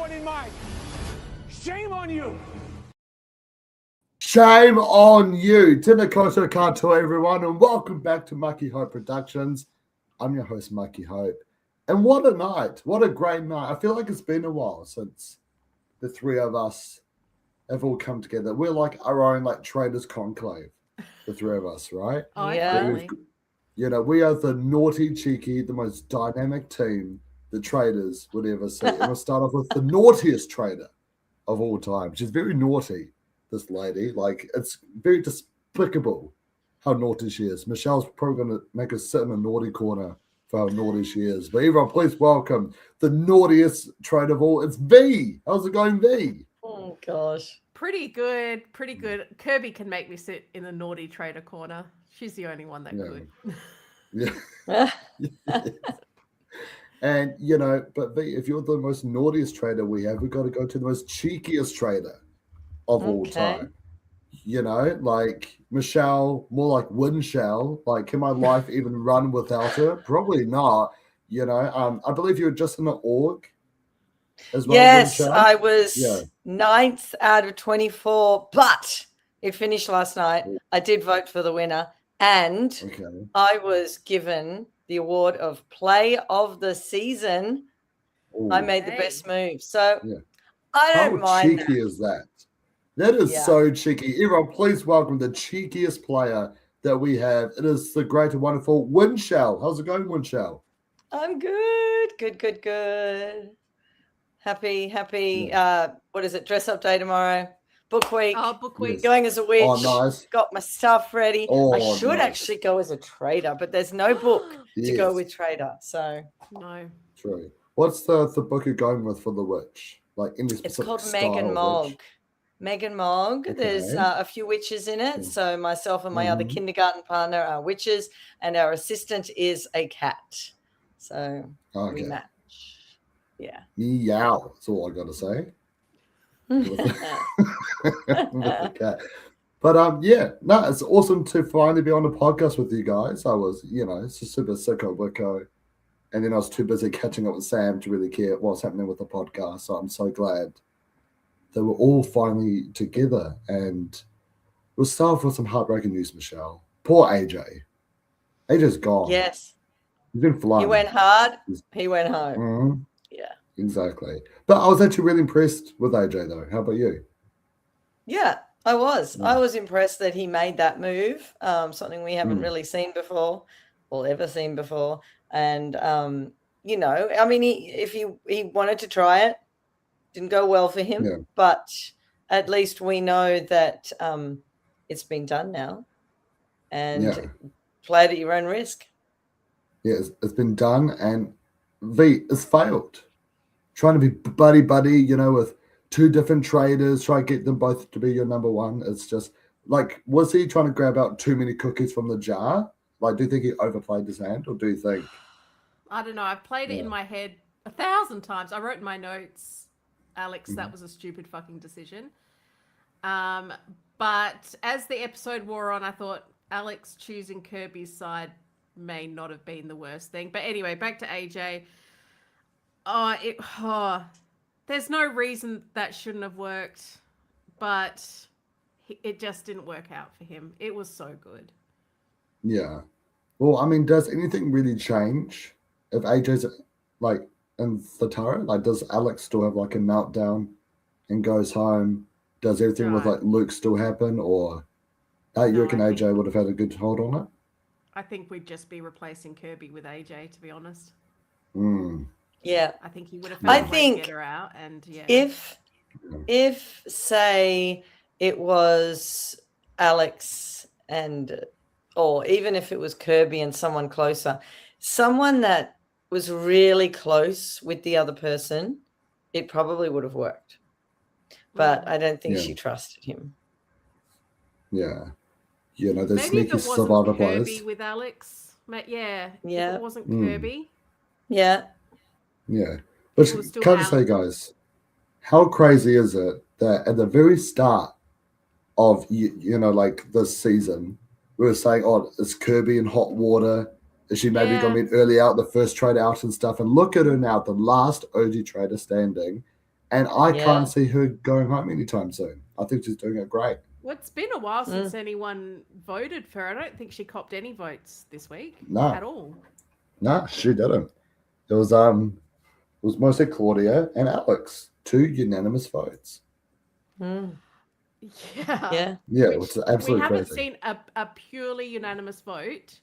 one in mind. Shame on you. Shame on you. Tina Koto Katoa, everyone, and welcome back to Mucky Hope Productions. I'm your host, Mucky Hope. And what a night. What a great night. I feel like it's been a while since the three of us have all come together. We're like our own like Traitors conclave, the three of us, right? Oh, Yeah. finally. You know, we are the naughty, cheeky, the most dynamic team the Traitors would ever see. And we'll start off with the naughtiest traitor of all time. She's very naughty, this lady. Like, it's very despicable how naughty she is. Michelle's probably going to make us sit in a naughty corner for how naughty she is. But everyone, please welcome the naughtiest traitor of all. It's V. How's it going, V? Oh, gosh. Pretty good. Kirby can make me sit in the naughty trader corner. She's the only one that could. Yeah. And, you know, but V, if you're the most naughtiest trader we have, we've got to go to the most cheekiest trader of all time. You know, like Michelle, more like Winchell. Like, can my life even run without her? Probably not. You know, I believe you were just in the org as well. Yes, Winchell. I was 9th out of 24, but it finished last night. I did vote for the winner, and I was given the award of Play of the Season. Ooh. I made the best move. So Yeah. I don't mind. How cheeky is that? That is so cheeky. Everyone, please welcome the cheekiest player that we have. It is the great and wonderful Winchell. How's it going, Winchell? I'm good. Happy. What is it? Dress up day tomorrow. Book week. Oh, book week. Going as a witch. Oh, nice. Got my stuff ready. I should actually go as a trader, but there's no book to go with trader. So no. True. What's the book you're going with for the witch? Like any specific it's called style Megan Mogg. witch? Megan Mogg. Okay. There's a few witches in it. So myself and my other kindergarten partner are witches, and our assistant is a cat. So we match. Yeah. Meow. That's all I got to say. Okay. But it's awesome to finally be on the podcast with you guys. I was, super sick of Wicco, and then I was too busy catching up with Sam to really care what's happening with the podcast. So I'm so glad that we're all finally together. And we'll start off with some heartbreaking news, Michelle. Poor AJ. AJ's gone. Yes. He's been flying. He went hard. He went home. Mm-hmm. Yeah. Exactly. But I was actually really impressed with AJ, though. How about you? Yeah, I was. I was impressed that he made that move, something we haven't really seen before or ever seen before. And, if he wanted to try it, didn't go well for him. But at least we know that it's been done now. And play it at your own risk. Yeah, it's been done. And V, it's failed. Trying to be buddy, with two different traders, try to get them both to be your number one. It's just like, was he trying to grab out too many cookies from the jar? Like, do you think he overplayed his hand, or do you think? I don't know. I've played it in my head 1,000 times. I wrote in my notes, Alex, that was a stupid fucking decision. But as the episode wore on, I thought Alex choosing Kirby's side may not have been the worst thing. But anyway, back to AJ. There's no reason that shouldn't have worked, but it just didn't work out for him. It was so good. Yeah. Well, I mean, does anything really change if AJ's like in the turret? Like, does Alex still have like a meltdown and goes home? Does everything with like Luke still happen, or you reckon AJ would have had a good hold on it? I think we'd just be replacing Kirby with AJ, to be honest. Yeah, I think he would have found a way to get her out, and if say it was Alex or even if it was Kirby and someone closer, someone that was really close with the other person, it probably would have worked. But I don't think she trusted him. Yeah, the maybe sneaky survivor players. Kirby with Alex, if it wasn't Kirby. Yeah. But can I just say, guys, how crazy is it that at the very start of like this season, we were saying, it's Kirby in hot water. Is she maybe going to be an early out, the first trader out and stuff? And look at her now, the last OG trader standing, And I Yeah. can't see her going home anytime soon. I think she's doing it great. Well, it's been a while since anyone voted for her. I don't think she copped any votes this week at all. No, she didn't. It was mostly Claudia and Alex, 2 unanimous votes. Mm. Yeah. Yeah, it's absolutely We haven't crazy. seen a purely unanimous vote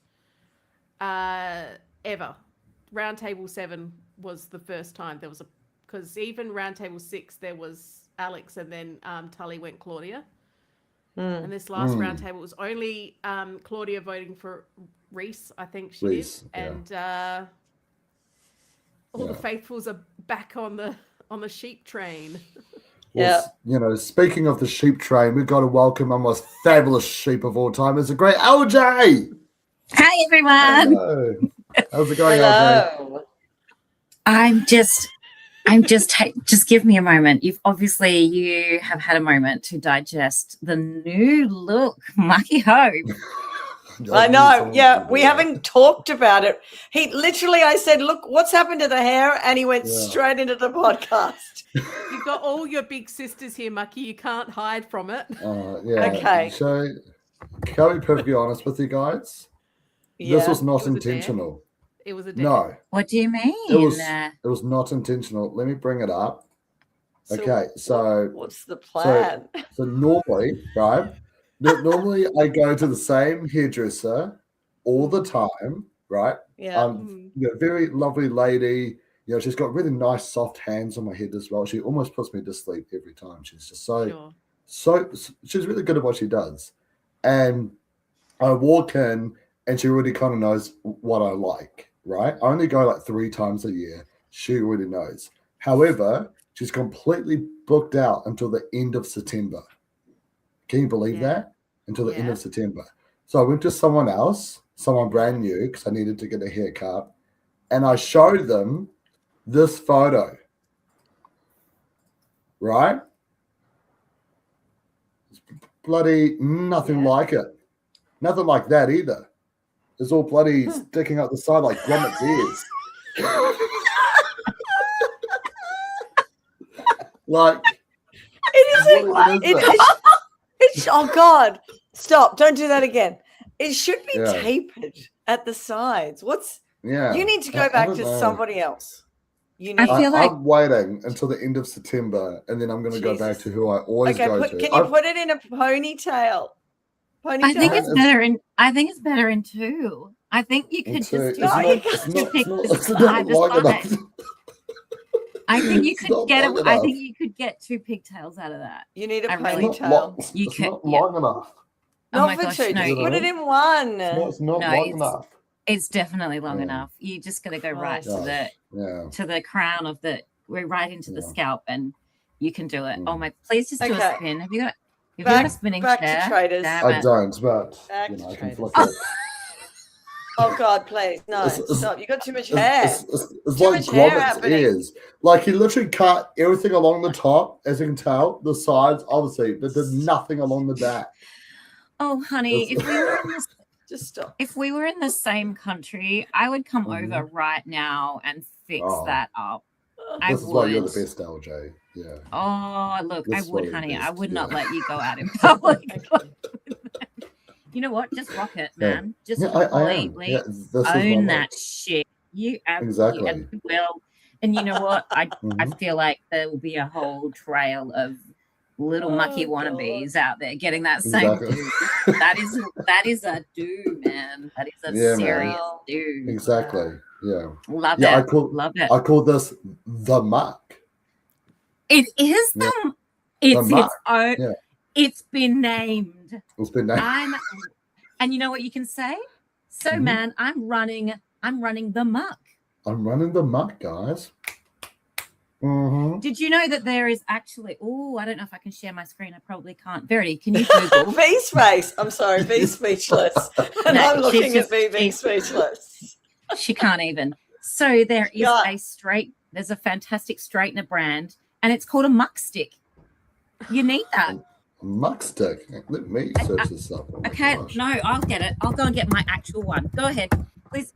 ever. Roundtable 7 was the first time there was because even Roundtable 6 there was Alex and then Tully went Claudia. And this last roundtable was only Claudia voting for Reese, I think she did. And all the faithfuls are back on the sheep train. Well, you know, speaking of the sheep train, we've got to welcome our most fabulous sheep of all time. It's a great LJ. Hi, everyone. Hello. How's it going, Hello. LJ? Just give me a moment. You have had a moment to digest the new look, Mucky Hope. I know. Yeah, we haven't talked about it. I said, look, what's happened to the hair? And he went straight into the podcast. You've got all your big sisters here, Mucky. You can't hide from it. Okay. So, can I be perfectly honest with you guys? Yeah. This was not It was a intentional. It was a dare. No, What do you mean? it was not intentional. Let me bring it up. Okay, so what's the plan? So normally, right? Normally, I go to the same hairdresser all the time, right? Yeah. You know, very lovely lady. You know, she's got really nice, soft hands on my head as well. She almost puts me to sleep every time. She's just so she's really good at what she does. And I walk in, and she already kind of knows what I like, right? I only go like 3 times a year. She already knows. However, she's completely booked out until the end of September. Can you believe that? Until the end of September. So I went to someone else, someone brand new, because I needed to get a haircut. And I showed them this photo. Right? It's bloody nothing like it. Nothing like that either. It's all bloody sticking out the side like Gromit's ears. Like, Oh God! Stop! Don't do that again. It should be tapered at the sides. You need to go back to somebody else. I'm waiting until the end of September, and then I'm going to go back to who I always go to. Can you put it in a ponytail? I think it's better in. I think it's better in 2. I think you could just it's not long enough. I think you could get. I think you could get 2 pigtails out of that. You need a ponytail. It's not long enough. Oh my gosh, no! Just put it in one. It's not long enough. It's definitely long enough. You just got to go right to the crown of the. We're right into the scalp, and you can do it. Oh my! Please just do a spin. Have you got a spinning chair? Back to Traitors. I don't, but I can flick it. Oh God, please no! Stop! You got too much hair. It's like Gromit's ears. Like he literally cut everything along the top, as you can tell, the sides obviously, but there's nothing along the back. Oh, honey, if we were in this, just stop. If we were in the same country, I would come over right now and fix that up. This is why you're the best, LJ. Yeah. Oh, look, I would, honey. I would not let you go out in public. You know what? Just rock it, man. Just completely own that shit. You absolutely will. And you know what? I feel like there will be a whole trail of little mucky wannabes out there getting that same do. That is a do, man. That is a serious do. Exactly. Yeah. Love it. Love it. I call this the muck. It is it's its own. Yeah. It's been named. It's been named. And you know what you can say? So, man, I'm running the muck. I'm running the muck, guys. Did you know that there is actually? Oh, I don't know if I can share my screen. I probably can't. Verity, can you Google? V's face. I'm sorry, V's speechless, and I'm looking at V being speechless. She can't even. So there is There's a fantastic straightener brand, and it's called a muck stick. You need that. Muck stick. Let me search this up. No, I'll get it. I'll go and get my actual one. Go ahead, please.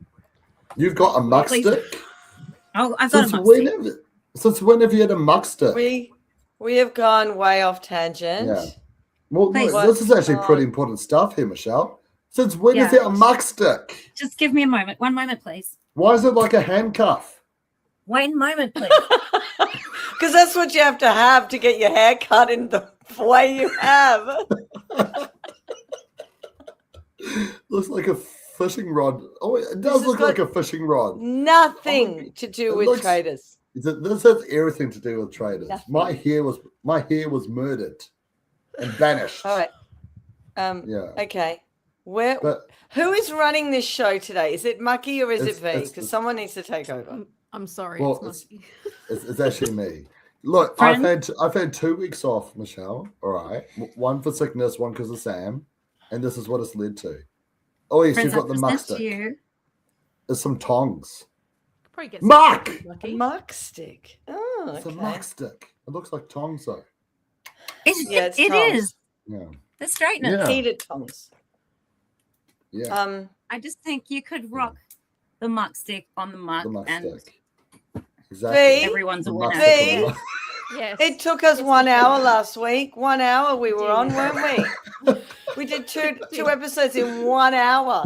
You've got a muck stick? Oh, I've got a muck stick. Since when have you had a muckstick? We have gone way off tangent. Yeah. Well, Please. no, this is actually pretty important stuff here, Michelle. Since when is Yeah. it a muckstick? Just give me a moment. One moment, please. Why is it like a handcuff? One moment, please. Because that's what you have to get your hair cut in the way you have. Looks like a fishing rod. Oh, it does look like a fishing rod. Nothing to do with Traitors. This has everything to do with Traitors. Nothing. My hair was murdered and banished. All right. Yeah. Okay. Who is running this show today? Is it Mucky or is it V? Because someone needs to take over. I'm sorry. Well, it's it's actually me. Look, I've had 2 weeks off, Michelle. All right, one for sickness, one because of Sam, and this is what it's led to. Oh yes, you've got the muck stick. There's some tongs. Muck! Muck stick. Oh, okay. It's a muck stick. It looks like tongs though. It is. Yeah. The straighteners. Heated tongs. Yeah. I just think you could rock the muck stick on the muck, and stick. Exactly. Everyone's a winner. Yes. It took us 1 hour last week. 1 hour we were on, weren't we? We did two episodes in 1 hour.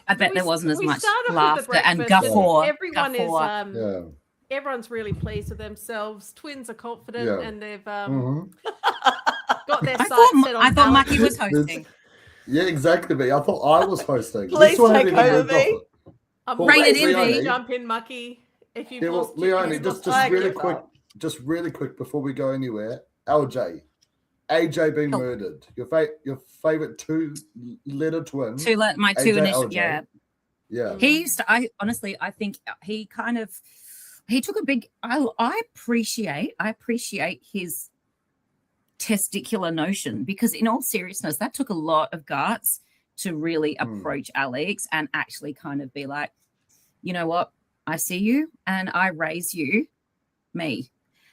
I bet there wasn't as much laughter and guffaw. Everyone's really pleased with themselves. Twins are confident and they've got their sights set on. I thought Mucky was hosting. Yeah, exactly. Me. I thought I was hosting. Please take over me. Rated in jump in, Mucky. If you've lost Leonie, just really quick before we go anywhere. AJ being murdered. Your favorite two-letter twin. My two initials. Yeah. He used to. I think he took a big. I appreciate his testicular notion, because in all seriousness, that took a lot of guts to really approach Alex and actually kind of be like, you know what, I see you and I raise you, me.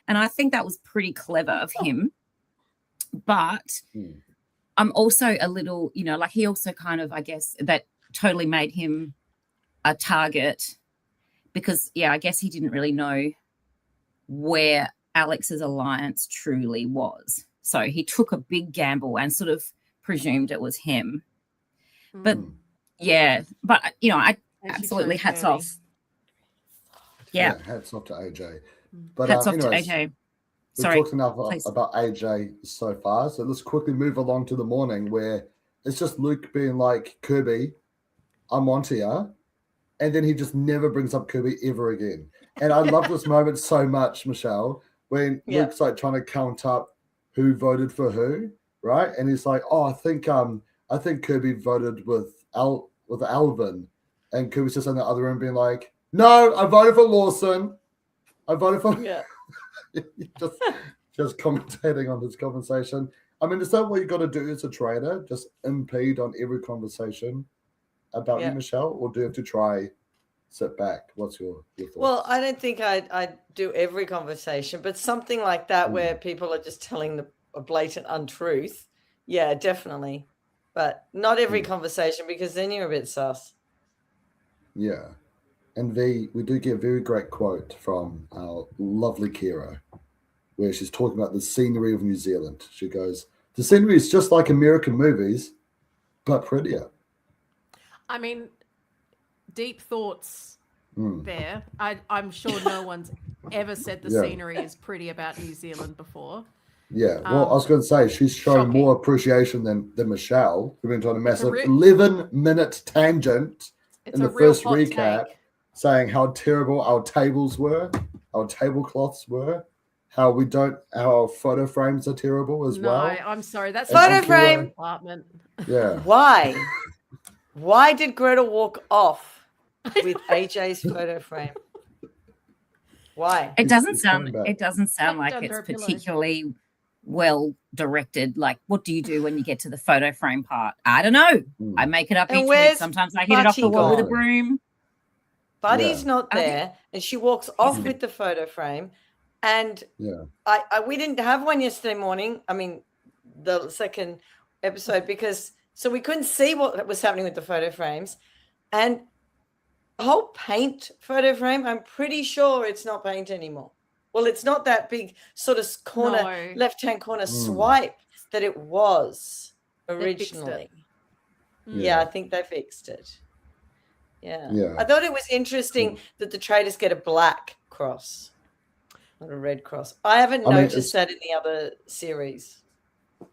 And I think that was pretty clever of him. But I'm also a little, like he also kind of, I guess, that totally made him a target, because, I guess he didn't really know where Alex's alliance truly was. So he took a big gamble and sort of presumed it was him. But I absolutely hats off. Yeah, hats off to AJ. But hats off to AJ. We've talked enough about AJ so far, so let's quickly move along to the morning where it's just Luke being like, Kirby, I'm onto ya, and then he just never brings up Kirby ever again. And I love this moment so much, Michelle, when Luke's like trying to count up who voted for who, right? And he's like, "Oh, I think Kirby voted with Alvin," and Kirby's just in the other room being like, "No, I voted for Lawson. I voted for." just commentating on his conversation. I mean, is that what you got to do as a trader? Just impede on every conversation about you, Michelle, or do you have to try sit back? What's your thoughts? Well, I don't think I'd do every conversation, but something like that where people are just telling a blatant untruth. Yeah, definitely. But not every conversation, because then you're a bit sus. Yeah. And we do get a very great quote from our lovely Kira, where she's talking about the scenery of New Zealand. She goes, "The scenery is just like American movies, but prettier." I mean, deep thoughts there. I'm sure no one's ever said the scenery is pretty about New Zealand before. Yeah, well, I was going to say, she's shown more appreciation than Michelle. We've been on a massive 11-minute tangent in the first recap, saying how terrible our tables were, our tablecloths were, how our photo frames are terrible as well. No, I'm sorry, that's photo frame apartment. Yeah. Why did Greta walk off with AJ's photo frame? Why? It doesn't sound like it's particularly well directed. Like, what do you do when you get to the photo frame part? I don't know. I make it up each week. Sometimes I hit it off the wall with a broom. Buddy's not there, and she walks off with the photo frame. And we didn't have one yesterday morning. I mean, the second episode, because so we couldn't see what was happening with the photo frames. And the whole paint photo frame, I'm pretty sure it's not paint anymore. Well, it's not that big sort of corner, left-hand corner swipe that it was originally. Yeah, I think they fixed it. Yeah. I thought it was interesting that the Traitors get a black cross, not a red cross. I haven't noticed that in the other series.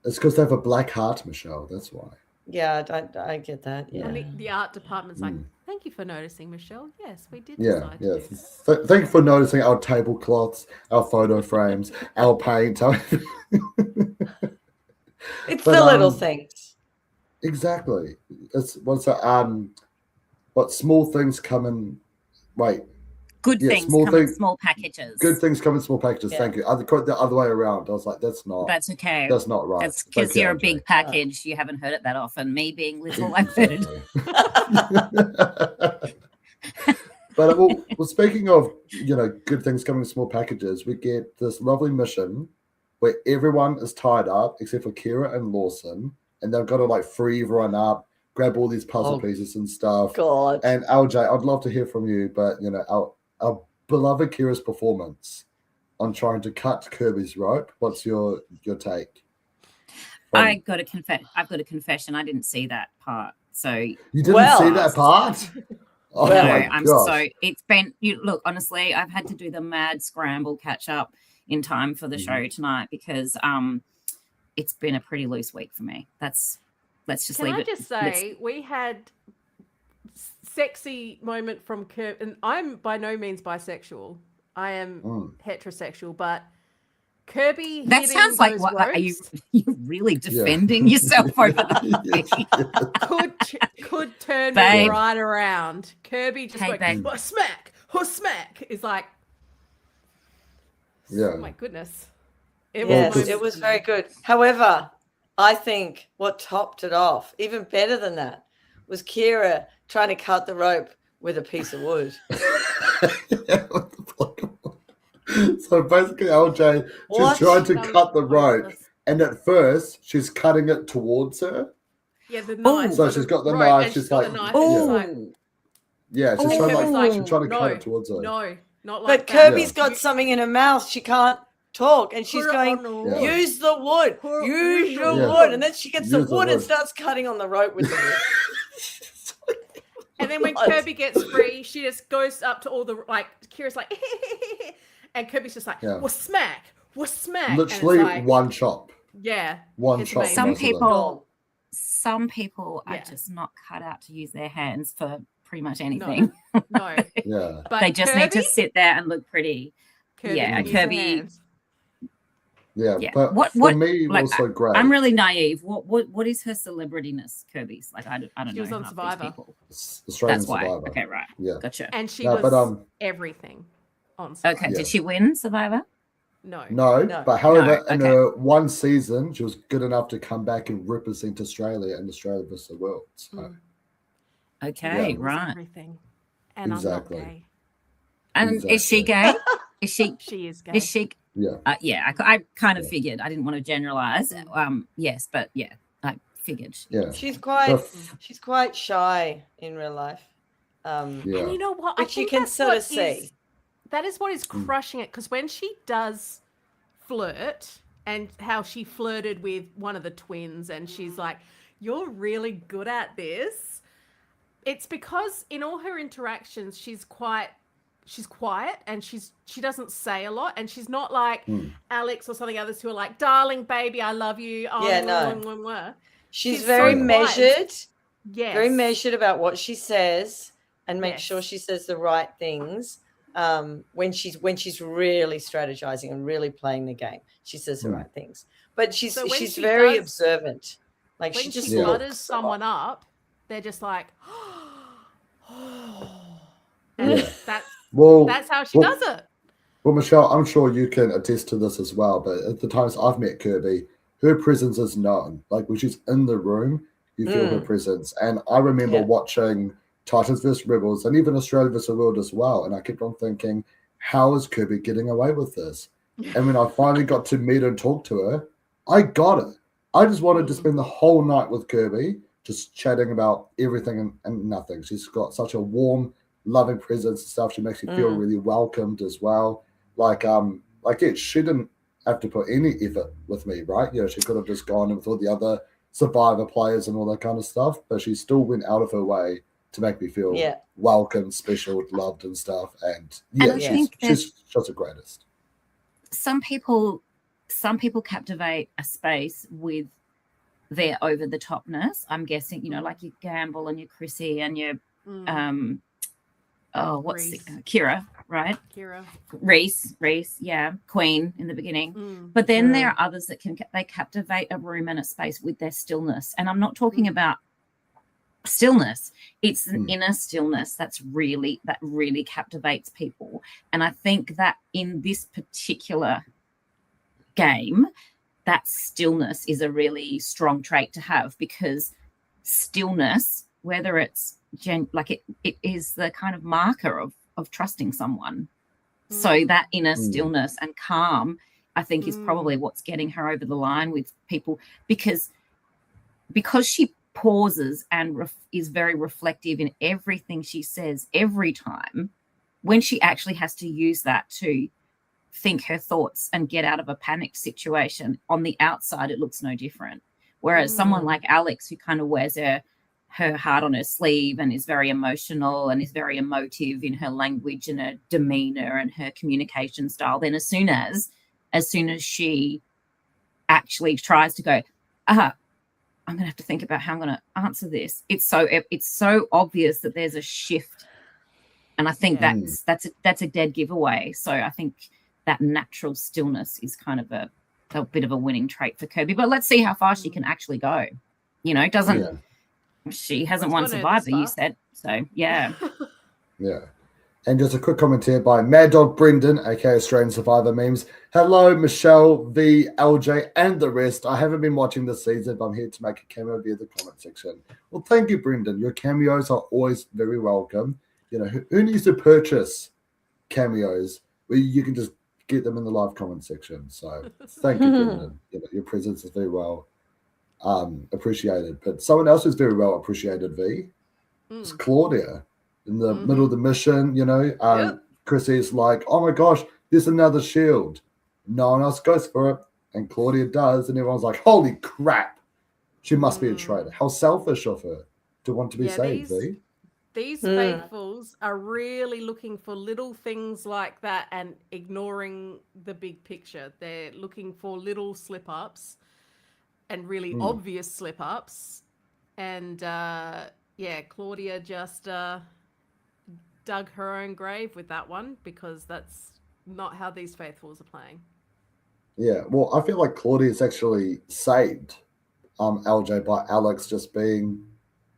It's because they have a black heart, Michelle. That's why. Yeah, I get that. Yeah. And the art department's like, thank you for noticing, Michelle. Yes, we did Yeah, decide to do that. Thank you for noticing our tablecloths, our photo frames, our paint. It's the little things. Exactly. It's what small things come in. Wait. Good things come in small packages. Good things come in small packages. Yeah. Thank you. I got the other way around. I was like, that's okay. That's not right. That's because you're a big package. You haven't heard it that often. Me being little, I've heard it. But well, speaking of good things coming in small packages, we get this lovely mission where everyone is tied up except for Kira and Lawson, and they've got to like free everyone up, grab all these puzzle pieces and stuff. God. And LJ, I'd love to hear from you, but our beloved Kira's performance on trying to cut Kirby's rope. What's your take? I've got a confession. I didn't see that part. So you didn't see that part? Oh, no, I'm so it's been look, honestly, I've had to do the mad scramble catch up in time for the show tonight because it's been a pretty loose week for me. Let's just leave it. Can I just say we had sexy moment from Kirby, and I'm by no means bisexual. I am heterosexual, but Kirby. That sounds like what ropes, are you really defending yourself over that? could turn me right around. Kirby just went smack, smack is like, oh my goodness. It was very good. However, I think what topped it off, even better than that, was Kira trying to cut the rope with a piece of wood. So basically, LJ, she's trying to cut the rope, and at first, she's cutting it towards her. Yeah, the knife. So she's got the knife. She's like, she's trying to cut it towards her. No, not like that. But Kirby's got something in her mouth. She can't talk, and she's going, use the wood, use your wood. And then she gets the wood and starts cutting on the rope with the wood. And then when Kirby gets free, she just goes up to all the, Kira's like, and Kirby's just like, well, smack. Literally like, one chop. Yeah. One chop. Some people are just not cut out to use their hands for pretty much anything. No. Yeah. But they just need to sit there and look pretty. Kirby. Yeah, but for me, it was so great. I'm really naive. What is her celebrityness, Kirby's? Like, I don't know. She was on Survivor. Australian That's why. Survivor. Okay, right. Yeah. Gotcha. And she was everything on Survivor. Okay, did she win Survivor? No. But however, in her one season, she was good enough to come back and represent Australia and Australia versus the world. So. Okay, right. Everything. And exactly. I'm not gay. And is she gay? Is she? She is gay. Is she? Yeah. I kind of figured. I didn't want to generalize. Yes, but I figured. Yeah. She's quite shy in real life. And you know what? Which you can sort of see. That is what is crushing it, because when she does flirt, and how she flirted with one of the twins, and she's like, "You're really good at this." It's because in all her interactions, she's quiet and she doesn't say a lot, and she's not like Alex or something others who are like, "Darling baby, I love you." She's very measured. Yes. Very measured about what she says, and make sure she says the right things. When she's really strategizing and really playing the game, she says the right things. But she's very observant. Like when she just she butters someone up, they're just like, that's how she does it. Well, Michelle, I'm sure you can attest to this as well. But at the times I've met Kirby, her presence is known. Like when she's in the room, you feel her presence. And I remember watching Titans vs Rebels and even Australia vs the World as well. And I kept on thinking, how is Kirby getting away with this? And when I finally got to meet her and talk to her, I got it. I just wanted to spend the whole night with Kirby, just chatting about everything and nothing. She's got such a warm, loving presence and stuff. She makes you feel really welcomed as well. Like she didn't have to put any effort with me, right? She could have just gone in with all the other Survivor players and all that kind of stuff, but she still went out of her way to make me feel welcome, special, loved and stuff. And she's just the greatest. Some people captivate a space with their over the topness. I'm guessing, like your Gamble and your Chrissy and your Kira, right? Reese, yeah, Queen in the beginning. But then there are others that they captivate a room and a space with their stillness. And I'm not talking about stillness. It's an inner stillness that really captivates people. And I think that in this particular game, that stillness is a really strong trait to have, because stillness, whether it's it is the kind of marker of trusting someone. So that inner stillness and calm, I think, is probably what's getting her over the line with people, because she pauses and is very reflective in everything she says every time. When she actually has to use that to think her thoughts and get out of a panicked situation, on the outside it looks no different. Whereas someone like Alex, who kind of wears her heart on her sleeve and is very emotional and is very emotive in her language and her demeanor and her communication style, then as soon as she actually tries to go, I'm going to have to think about how I'm going to answer this, it's so obvious that there's a shift. And I think that's a dead giveaway. So I think that natural stillness is kind of a bit of a winning trait for Kirby. But let's see how far she can actually go. She hasn't won Survivor, you said. So, yeah. Yeah. And just a quick comment here by Mad Dog Brendan, aka Australian Survivor Memes. Hello, Michelle, V, LJ, and the rest. I haven't been watching this season, but I'm here to make a cameo via the comment section. Well, thank you, Brendan. Your cameos are always very welcome. Who needs to purchase cameos where you can just get them in the live comment section? So thank you, Brendan. Your presence is very well appreciated. But someone else who's very well appreciated, V, is Claudia. In the middle of the mission, Chrissy's like, oh my gosh, there's another shield. No one else goes for it. And Claudia does. And everyone's like, holy crap. She must be a traitor. How selfish of her to want to be saved, V. These faithfuls are really looking for little things like that and ignoring the big picture. They're looking for little slip-ups and really obvious slip-ups. And, Claudia just dug her own grave with that one, because that's not how these faithfuls are playing. Yeah, well, I feel like Claudia's actually saved LJ by Alex just being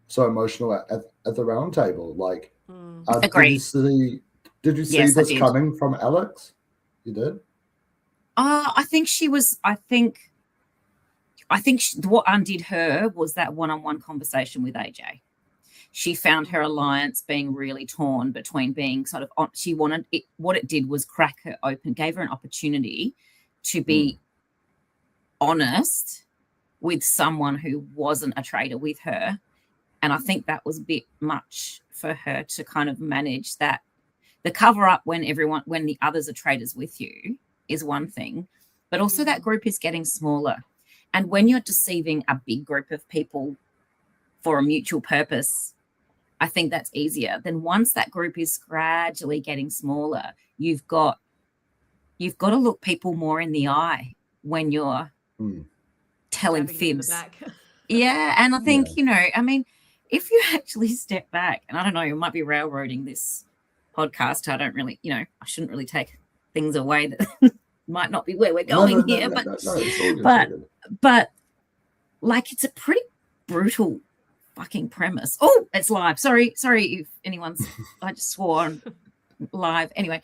so emotional at the round table. Like, agreed. Did you see this coming from Alex? You did? I think what undid her was that one-on-one conversation with AJ. She found her alliance being really torn between being sort of what it did was crack her open, gave her an opportunity to be honest with someone who wasn't a traitor with her. And I think that was a bit much for her to kind of manage that. The cover up when the others are traitors with you is one thing, but also that group is getting smaller. And when you're deceiving a big group of people for a mutual purpose, I think that's easier. Then once that group is gradually getting smaller, you've got to look people more in the eye when you're telling fibs. Yeah, and I think, if you actually step back, and I don't know, you might be railroading this podcast. I don't really, I shouldn't really take things away that might not be where we're going here. But like, it's a pretty brutal fucking premise. Oh, it's live. Sorry if anyone's I just swore on live. Anyway,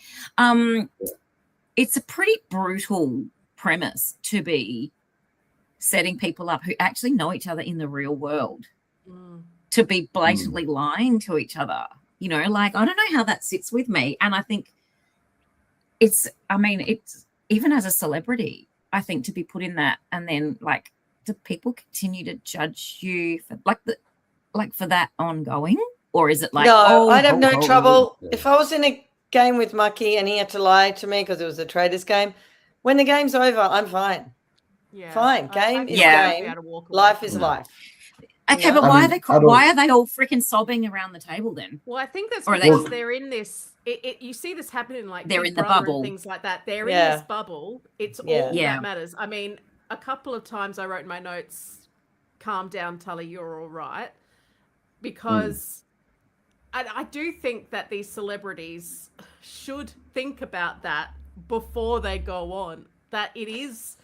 it's a pretty brutal premise to be setting people up who actually know each other in the real world to be blatantly lying to each other. Like, I don't know how that sits with me. And I think it's even as a celebrity, I think, to be put in that, and then like, do people continue to judge you for for that ongoing, or is it like, I'd have no trouble if I was in a game with Mucky and he had to lie to me because it was a Traitors game. When the game's over, I'm fine. Yeah. Fine. Game is I'd be game. able to walk away Life from is that. life. Okay, but why are they all freaking sobbing around the table then? Well, I think that's because they're in this. You see this happening like they're Big in the Brother bubble and things like that. They're in this bubble. It's all that matters. I mean, a couple of times I wrote in my notes, "Calm down, Tully. You're all right," because I do think that these celebrities should think about that before they go on. That it is.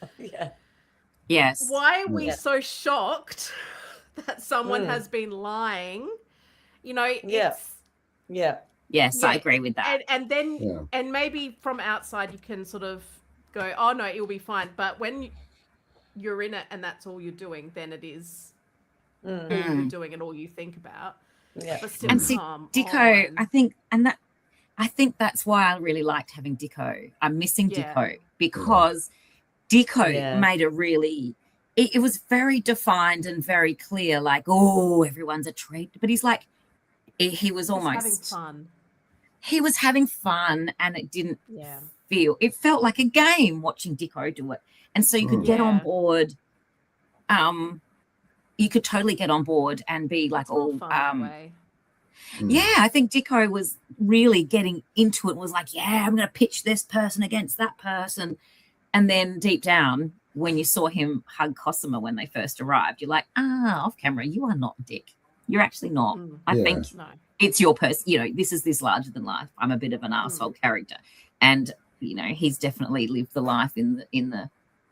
Yes. Why are we so shocked that someone has been lying? You know, it's Yes, I agree with that. And then and maybe from outside you can sort of go, oh no, it'll be fine. But when you're in it and that's all you're doing, then it is all you're doing and all you think about. Yeah. But still, and see, Dicko, I think that's why I really liked having Dicko. I'm missing Dicko because Dicko made a really, it was very defined and very clear, like, oh, everyone's a traitor. But he's like, he was almost having fun. He was having fun, and it didn't feel. It felt like a game watching Dicko do it, and so you could get on board. You could totally get on board and be like all fun yeah, I think Dicko was really getting into it. Was like, yeah, I'm going to pitch this person against that person, and then deep down, when you saw him hug Cosima when they first arrived, you're like, off camera, you are not a dick. You're actually not. I think it's your person. You know, this is this larger than life. I'm a bit of an asshole character, and you know, he's definitely lived the life in the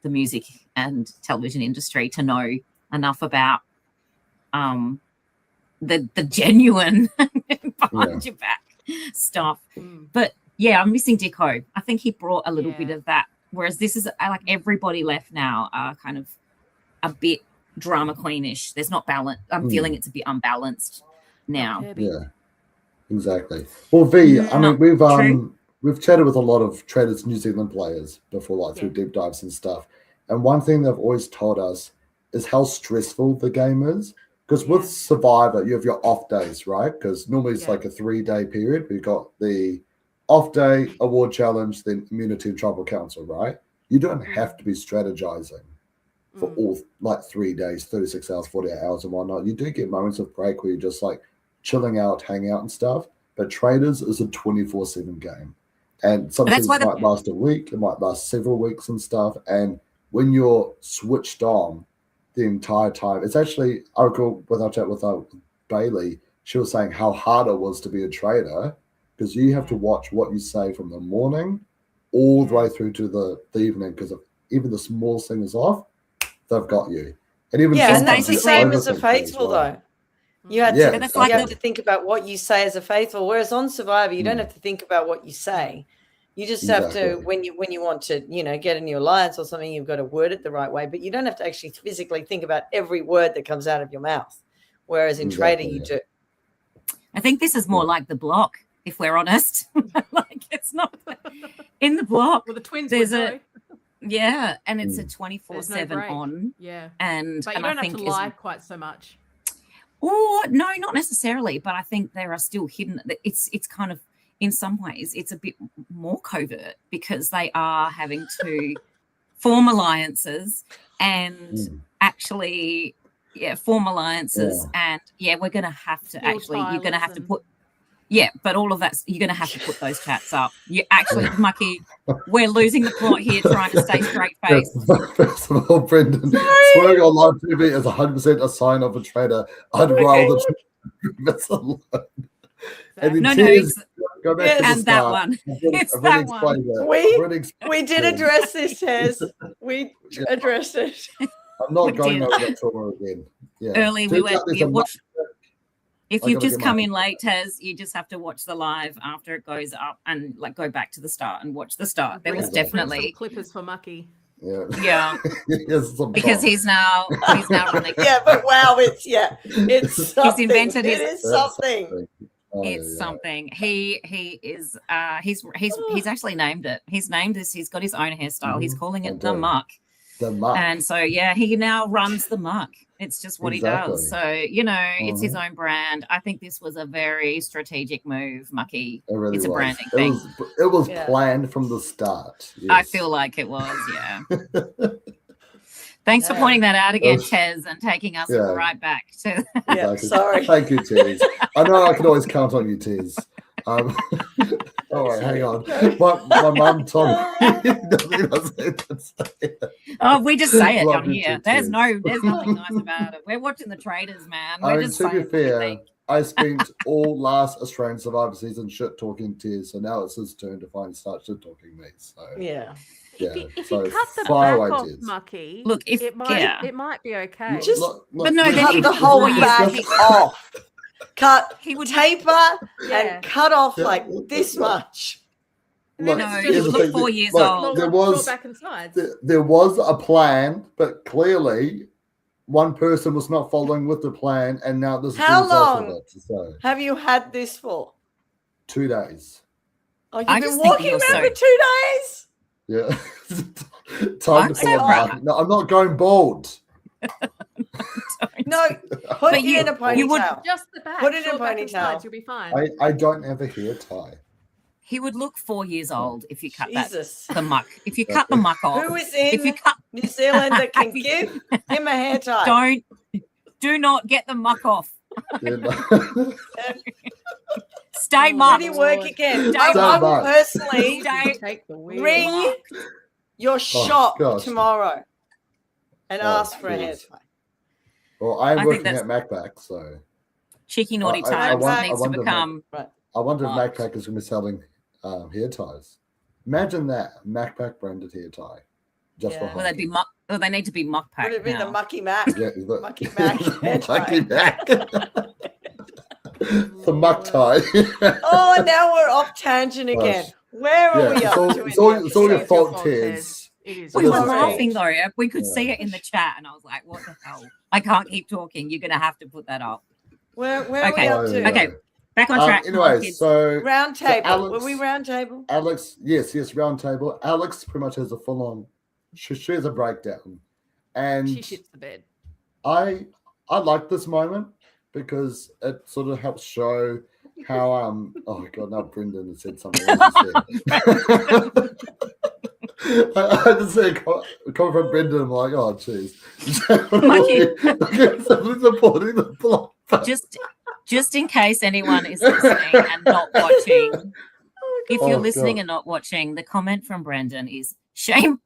music and television industry to know enough about the genuine behind your back stuff. But yeah, I'm missing Dicko. I think he brought a little bit of that. Whereas this is like everybody left now are kind of a bit drama queenish. There's not balance. I'm feeling it's a bit unbalanced now. Yeah, exactly. Well, V, I mean, we've chatted with a lot of Traitors New Zealand players before, like through deep dives and stuff. And one thing they've always told us is how stressful the game is. Because with Survivor, you have your off days, right? Because normally it's like a 3-day period. We've got the off day, award challenge, then immunity and tribal council, right? You don't have to be strategizing for all like 3 days, 36 hours, 48 hours and whatnot. You do get moments of break where you're just like chilling out, hang out and stuff. But Traitors is a 24/7 game. And some things might last a week, it might last several weeks and stuff. And when you're switched on the entire time, it's actually, I recall with our chat with Bailey, she was saying how hard it was to be a traitor because you have to watch what you say from the morning all the way through to the evening, because if even the smallest thing is off, they've got you. And even and that's the same as a faithful though. You had to think about what you say as a faithful, whereas on Survivor you don't have to think about what you say. You just have to, when you want to, you know, get a new alliance or something, you've got to word it the right way, but you don't have to actually physically think about every word that comes out of your mouth. Whereas in Traitor, you do. I think this is more like The Block, if we're honest. Like it's not in The Block. Well, the twins. There's and it's a 24/7 on. Yeah, and but you don't have to lie quite so much. Oh no, not necessarily. But I think there are still hidden. It's kind of, in some ways, it's a bit more covert because they are having to form alliances and actually, form alliances. And we're going to have to you're going to have to put, but all of that, you're going to have to put those chats up. You actually, Mucky, we're losing the plot here trying to stay straight face. First of all, Brendan, swearing on live TV is 100% a sign of a traitor. I'd rather miss alone. And go back to the and start. that one. It's that one. We did address this, Tez. We addressed it. I'm not going over that trauma again. Early, if you've just come in late, Tez, you just have to watch the live after it goes up and like go back to the start and watch the start. There was definitely clippers for Mucky. Yeah. Because he's now running. But wow, it's something. He's invented it is something. It's something. He is he's actually named it. He's named this. He's got his own hairstyle. He's calling it the Muck. The Muck. And so he now runs the Muck. It's just what he does. So, it's his own brand. I think this was a very strategic move, Mucky. It really it's a was. branding thing. It was planned from the start. Yes. I feel like it was, yeah. Thanks for pointing that out again, Tez, and taking us right back to exactly. Sorry. Thank you, Tez. I know I can always count on you, Tez. All right, hang on. My mum told me. Oh, we just say it on here. There's nothing nice about it. We're watching the Traitors, man. We're just to be saying fair, I spent all last Australian Survivor season shit talking Tez, so now it's his turn to finally start shit talking me. So If you so cut the fire back away, off, Tez. Mucky, Look, it might be okay. But no, then cut the whole back off. Cut. He would taper and cut off like this much. Look, no, he would look 4 years old. There was back and sides. There was a plan, but clearly one person was not following with the plan, and now this is the result of it. So, have you had this for? 2 days. Oh, you've been walking around for 2 days? Yeah. Time to pull it back. No, I'm not going bald. No, put it in a ponytail. Just the back. Put it in a ponytail. You'll be fine. I don't have a hair tie. He would look 4 years old if you cut Jesus. the muck. If you cut the muck off. Who is in New Zealand that can give him a hair tie? Do not get the muck off. Yeah, Stay muck. Did he work again? Stay I muck. personally Take the wheel. ring your shop tomorrow and ask for a hair tie. Well, I'm working at MacBack, so cheeky naughty times needs to become. I wonder if MacBack is going to be selling hair ties. Imagine that MacBack branded hair tie. Just for Will they be muck? Oh, they need to be muck pack. Would it be now. the Mucky Mac? Yeah, Mucky Mac hair tie. Mucky Mac. The muck tie. Oh, now we're off tangent again. Where are we up to? It's all your fault, Tez. We were laughing though. We could see it in the chat, and I was like, "What the hell? I can't keep talking. You're going to have to put that up." Where are we up to? Okay, back on track. Anyway, so round table. Alex, were we round table? Alex, yes, round table. Alex pretty much has a full on. She has a breakdown, and she shits the bed. I like this moment because it sort of helps show how oh god, now Brendan has said something. I just say come from Brendan. I'm like, oh jeez. Somebody's supporting the plot. Just in case anyone is listening and not watching, if you're listening and not watching, the comment from Brendan is shame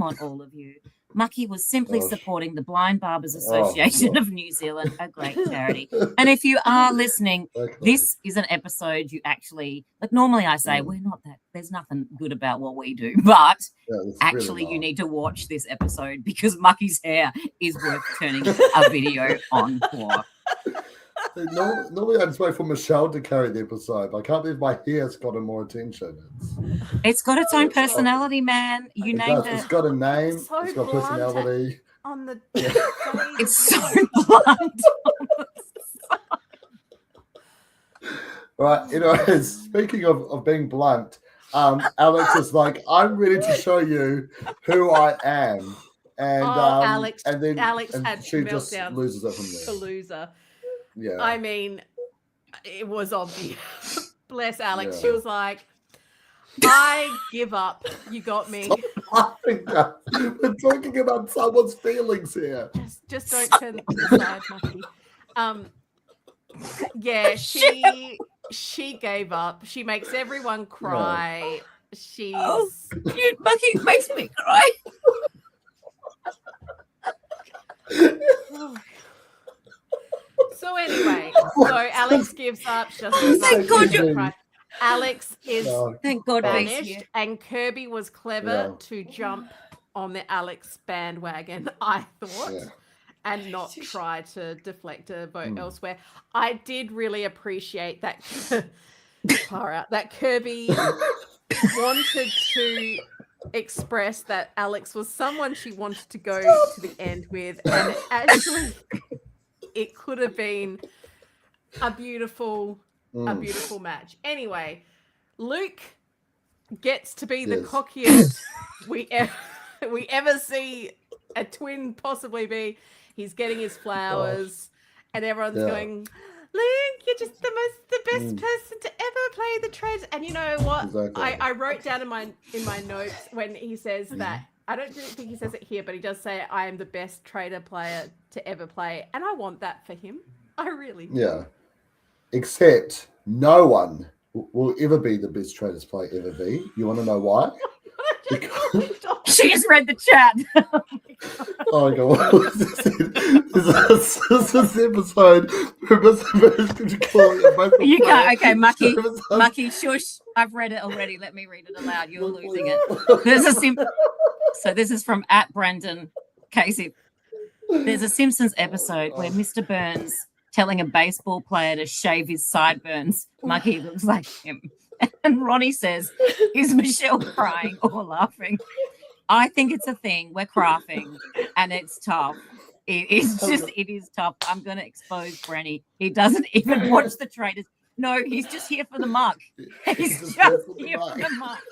on all of you. Mucky was simply supporting the Blind Barbers Association of New Zealand, a great charity. And if you are listening, this is an episode you actually, like normally I say, we're not that, there's nothing good about what we do, but actually you need to watch this episode because Mucky's hair is worth turning a video on for. Normally I just wait for Michelle to carry the episode. I can't believe my hair's gotten more attention. It's got its own personality, man. You named it. It's got a name. It's so got personality. On the it's so blunt. Right. Anyway, speaking of being blunt, Alex is like, I'm ready to show you who I am. And Alex and then had she just meltdown loses it from there. loser. Yeah. I mean, it was obvious. Bless Alex. Yeah. She was like, I give up. You got me. We're talking about someone's feelings here. Just don't turn to the side, Mucky. Yeah, she gave up. She makes everyone cry. She's Cute Mucky makes me cry. So anyway, Alex gives up. She doesn't Thank God you cry. Alex is thank God banished, and Kirby was clever to jump on the Alex bandwagon, I thought, and not try to deflect a vote elsewhere. I did really appreciate that that Kirby wanted to express that Alex was someone she wanted to go to the end with, and actually it could have been a beautiful match. Anyway, Luke gets to be the cockiest we ever see a twin possibly be? He's getting his flowers, and everyone's going, Luke, you're just the best person to ever play the Traitors. And you know what? Exactly. I wrote down in my notes when he says that. I don't think he says it here, but he does say, I am the best Traitor player to ever play. And I want that for him. I really do. Yeah. Except no one will ever be the best Traitors player ever be. You want to know why? She just read the chat. Oh my God. This episode. You can't. Okay, Mucky, shush. I've read it already. Let me read it aloud. You're losing it. So this is from @Brandon Casey. There's a Simpsons episode where Mr. Burns telling a baseball player to shave his sideburns. Mucky looks like him. And Ronnie says, is Michelle crying or laughing? I think it's a thing. We're crafting and it's tough. It is tough. I'm going to expose Brenny. He doesn't even watch the Traitors. No, he's just here for the muck. He's just here for the muck.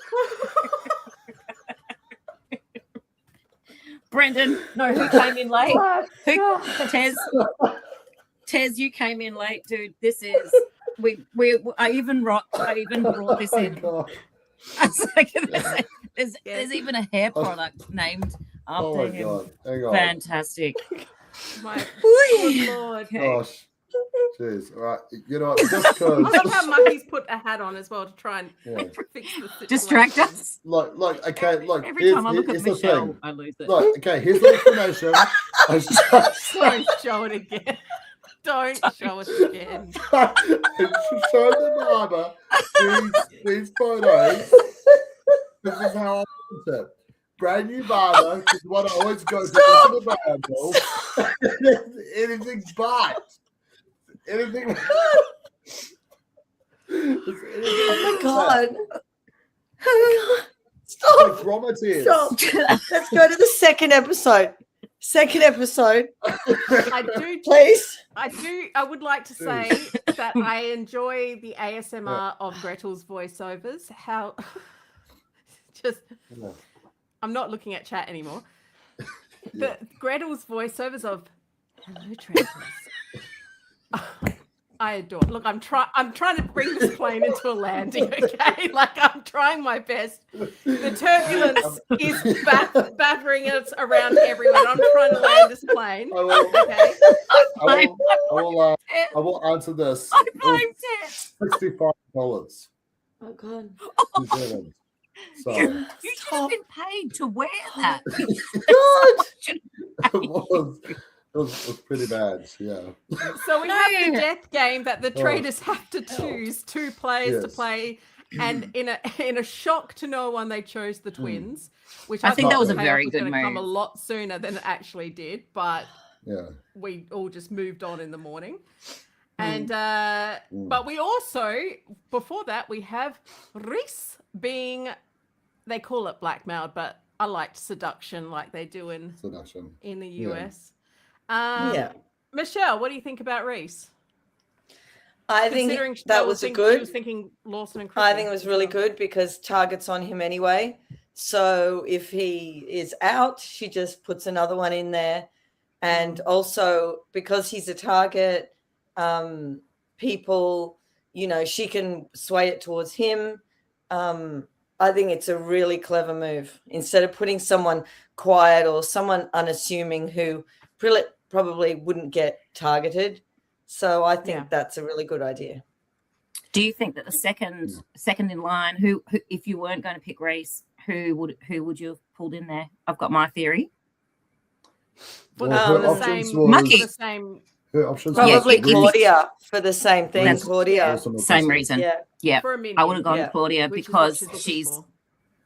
Brendan, no, who came in late? Tez, you came in late, dude. This is I even brought this in. I was like, there's even a hair product named after him. God. Hang on. Fantastic. My good Lord. Gosh. Jeez. All right. You know, just because. I love how Mucky's put a hat on as well to try and fix the situation. Distract us. Okay, every time I look at Michelle, I lose it. Okay, here's the explanation. Don't show it again. Don't show us again. Show the barber these photos. This is how I put it. Brand new barber, because what I always go to the barber. Anything but. Anything. Oh my God. Stop. Let's go to the second episode. I do, please. I would like to say that I enjoy the ASMR of Gretel's voiceovers. How I'm not looking at chat anymore. But Gretel's voiceovers of hello Traitors. I adore it. Look, I'm trying to bring this plane into a landing, okay? Like, I'm trying my best. The turbulence is battering us around everywhere. I'm trying to land this plane. Okay? I will answer this. $65. Oh God. So. You should have been paid to wear that. It was pretty bad, yeah. So we have the death game that the Traitors have to choose two players to play, and in a shock to no one, they chose the twins, which I think that was a very good move. Come a lot sooner than it actually did, but we all just moved on in the morning. And but we also, before that, we have Rhys being, they call it blackmailed, but I liked seduction like they do in the US. Michelle, what do you think about Rhys? I think that was good. She was thinking Lawson and Cricket. I think it was really good because target's on him anyway. So if he is out, she just puts another one in there. And also because he's a target, people, she can sway it towards him. I think it's a really clever move. Instead of putting someone quiet or someone unassuming who probably wouldn't get targeted. So I think that's a really good idea. Do you think that the second in line, who if you weren't going to pick Rhys, who would you have pulled in there? I've got my theory. Mucky. Her options probably Claudia for the same thing. Claudia, same reason. Yeah. I would have gone Claudia because she's.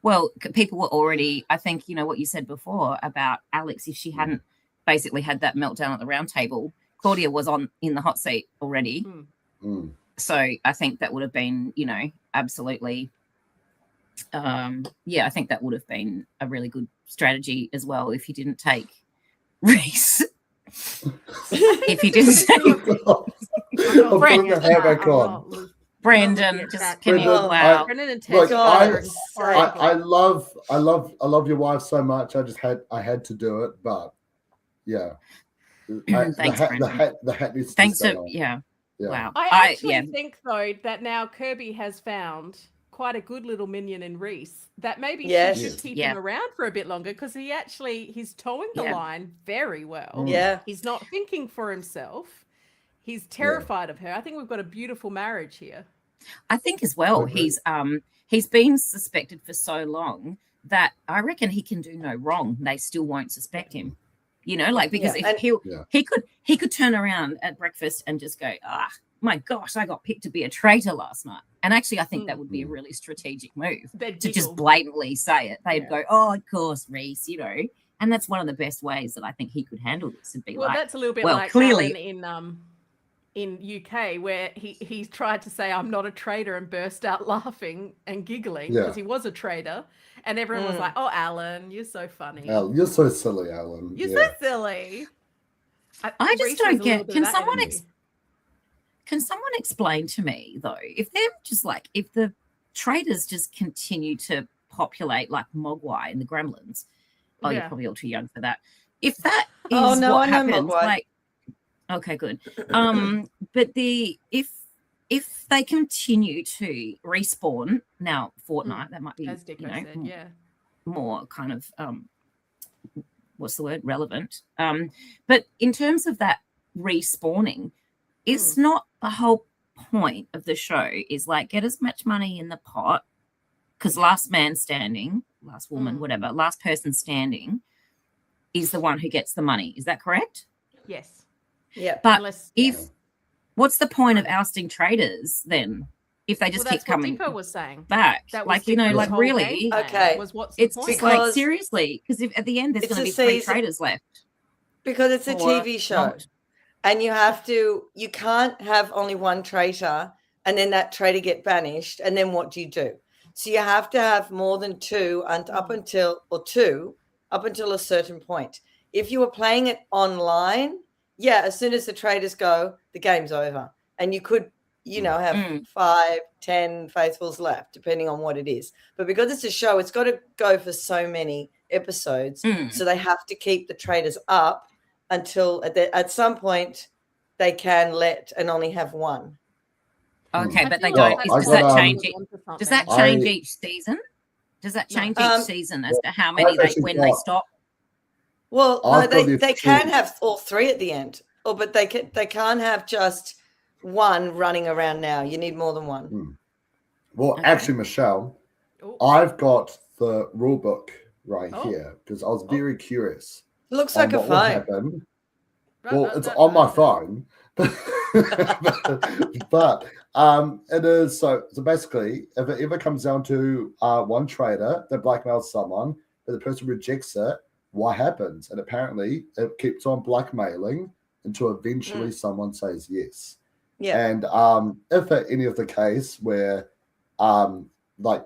Well, people were already. I think what you said before about Alex. If she hadn't basically had that meltdown at the round table, Claudia was in the hot seat already. So I think that would have been, absolutely. I think that would have been a really good strategy as well if you didn't take Rhys. If you didn't take I'm putting the hat back on. Brendan, can you? Brendan, Wow. Brendan and Look, Tess I love your wife so much. I had to do it, but yeah. Thanks, Brendan. The hat needs Thanks to stay to on. yeah. Wow. I actually think though that now Kirby has found quite a good little minion in Reese that maybe she should keep him around for a bit longer because he's towing the line very well. Yeah. He's not thinking for himself. He's terrified of her. I think we've got a beautiful marriage here. I think as well, he's been suspected for so long that I reckon he can do no wrong. They still won't suspect him. You know, like because if he could turn around at breakfast and just go, my gosh, I got picked to be a traitor last night. And actually, I think that would be a really strategic move to just blatantly say it. They'd go, oh, of course, Reese, you know. And that's one of the best ways that I think he could handle this. Would be that's a little bit like clearly in UK where he tried to say I'm not a traitor and burst out laughing and giggling because he was a traitor. And everyone was like, oh, Alan, you're so funny. Alan, you're so silly, Alan. You're so silly. I just don't get, can someone explain to me, though, if they're just like, if the traitors just continue to populate like Mogwai and the Gremlins, you're probably all too young for that. If that is what happens, like, okay, good. But if they continue to respawn now fortnight, that might be as Dico said, more kind of what's the word, relevant. But in terms of that respawning, it's not the whole point of the show is like get as much money in the pot because last man standing, last woman, whatever, last person standing is the one who gets the money. Is that correct? Yes. Yeah. But what's the point of ousting traitors then? If they just keep coming was saying. back, that like like really, what's it's the point? just like seriously, because if at the end there's going to be 3 traitors left, because it's a TV show, and you can't have only one traitor, and then that traitor get banished, and then what do you do? So you have to have more than 2, and up until a certain point. If you were playing it online, as soon as the traitors go, the game's over, and you could. Have 5, 10 faithfuls left, depending on what it is. But because it's a show, it's got to go for so many episodes. So they have to keep the traitors up until at some point they can let and only have 1. Okay, but they don't. Does that change it? Does that change each season? Does that change each season as to how many when they stop? Well, no, they can have all 3 at the end. But they can't have just 1 running around now. You need more than 1. Well, actually, Michelle, I've got the rule book right here because I was very curious. It looks like a phone. Well, it's on my phone, but it is so basically, if it ever comes down to one traitor that blackmails someone, but the person rejects it, what happens? And apparently, it keeps on blackmailing until eventually someone says yes. Yeah. And if at any of the case where like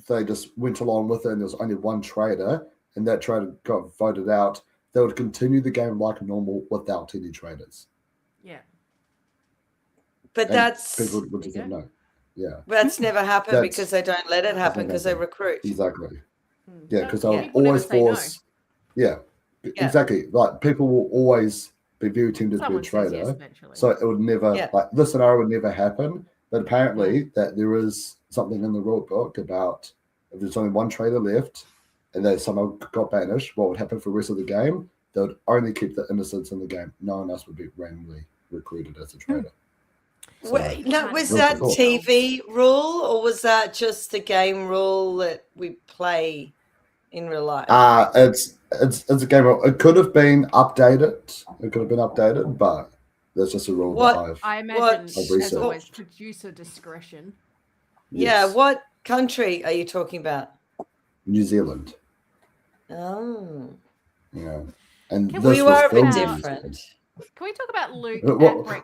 they just went along with it and there's only one traitor and that traitor got voted out, they would continue the game like normal without any traitors. Yeah. But and that's people would just say no. Yeah. That's never happened because they don't let it happen because they recruit. Exactly. Yeah, because they'll always force exactly. Like people will always be very tempted to be a traitor. So it would never like this scenario would never happen. But apparently that there is something in the rule book about if there's only one traitor left and that someone got banished, what would happen for the rest of the game? They would only keep the innocents in the game. No one else would be randomly recruited as a traitor. So, was that TV rule or was that just the game rule that we play in real life? It's a game rule. It could have been updated. But there's just a rule that I imagine as always producer discretion. Yeah, what country are you talking about? New Zealand. Oh. Yeah. And we are a bit different. Can we talk about Luke?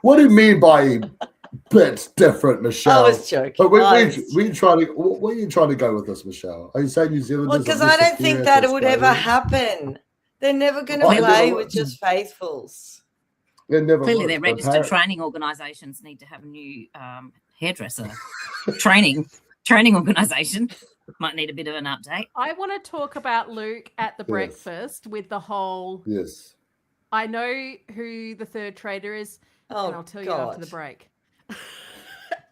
What do you mean by bit different, Michelle? I was joking. But where are you trying to go with this, Michelle? Are you saying New Zealand? Well, because I don't think that it would ever happen. They're never going to play with just faithfuls. Clearly, their registered training organisations need to have new hairdresser training organization. Might need a bit of an update. I want to talk about Luke at the breakfast with the whole. Yes. I know who the third traitor is, and I'll tell you after the break.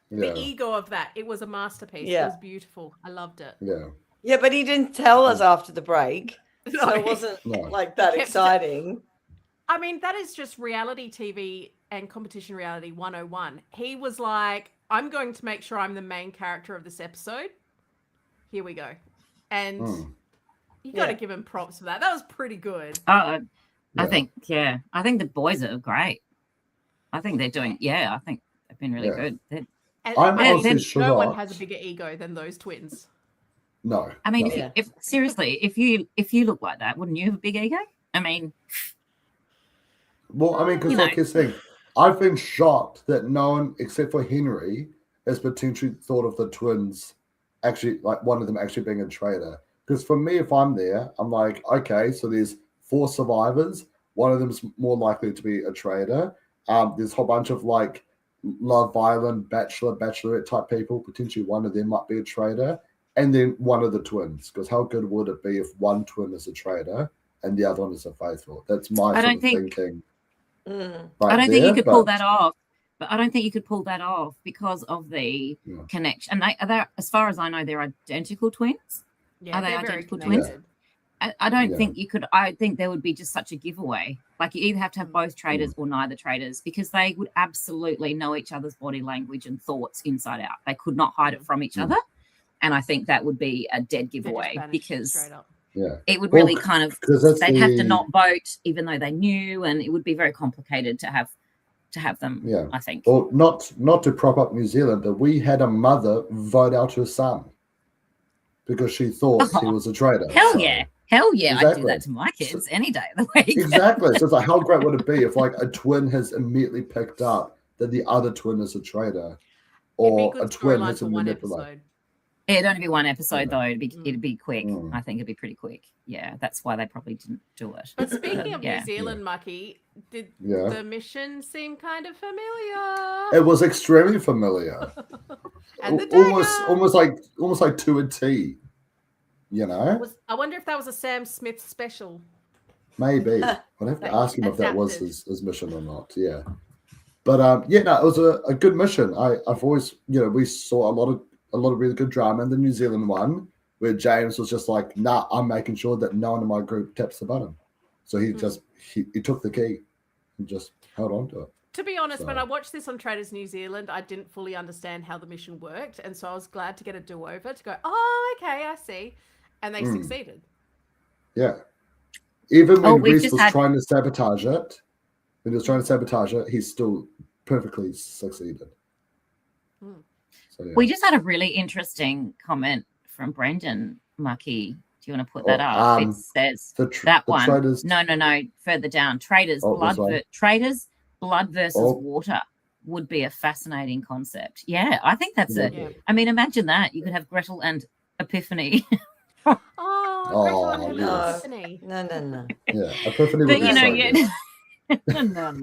The ego of that. It was a masterpiece. It was beautiful. I loved it. Yeah. Yeah, but he didn't tell us after the break. So it wasn't like that exciting. I mean, that is just reality TV and competition reality 101. He was like, I'm going to make sure I'm the main character of this episode. Here we go. And you got to give him props for that. That was pretty good. I think the boys are great. I think they're doing, I think they've been really good. No one has a bigger ego than those twins. No. I mean, if seriously, if you look like that, wouldn't you have a big ego? I mean, well, I mean, because like you're saying, I've been shocked that no one except for Henry has potentially thought of the twins actually, like one of them actually being a traitor. Because for me, if I'm there, I'm like, okay, so there's 4 survivors. One of them's more likely to be a traitor. There's a whole bunch of like Love Island, bachelorette type people. Potentially one of them might be a traitor. And then one of the twins, because how good would it be if one twin is a traitor and the other one is a faithful? That's my thinking. I don't think you could pull that off. But I don't think you could pull that off because of the connection. And they're, as far as I know, they're identical twins. Yeah, are they identical twins? I don't think you could. I think there would be just such a giveaway. Like you either have to have both traitors or neither traitors, because they would absolutely know each other's body language and thoughts inside out. They could not hide it from each other. And I think that would be a dead giveaway because it would really kind of, they'd have to not vote even though they knew, and it would be very complicated to have them, I think. Well, not to prop up New Zealand, but we had a mother vote out her son because she thought he was a traitor. Hell yeah. Exactly. I'd do that to my kids any day of the week. Exactly. So it's like, how great would it be if like a twin has immediately picked up that the other twin is a traitor, or a twin has a manipulator? It'd only be one episode though. It'd be quick. I think it'd be pretty quick. Yeah, that's why they probably didn't do it. But speaking of New Zealand, Mucky, did the mission seem kind of familiar? It was extremely familiar. And the almost like to a T. You know? I wonder if that was a Sam Smith special. Maybe. I'd have to ask him if that was his mission or not. Yeah. But it was a good mission. I've always, we saw a lot of really good drama in the New Zealand one, where James was just like, nah, I'm making sure that no one in my group taps the button. So he just he took the key and just held on to it. To be honest, when I watched this on Traitors New Zealand, I didn't fully understand how the mission worked, and so I was glad to get a do-over to go, oh, okay, I see. And they succeeded. Yeah. Even when Reese was trying to sabotage it, he still perfectly succeeded. So, we just had a really interesting comment from Brendan, Mucky. Do you want to put that up? It says that one. Traitors... No. Further down. Traitors, blood versus water would be a fascinating concept. Yeah, I think that's I mean, imagine that. You could have Gretel and Epiphany. Gretel and Epiphany. No. Yeah, Epiphany would be No.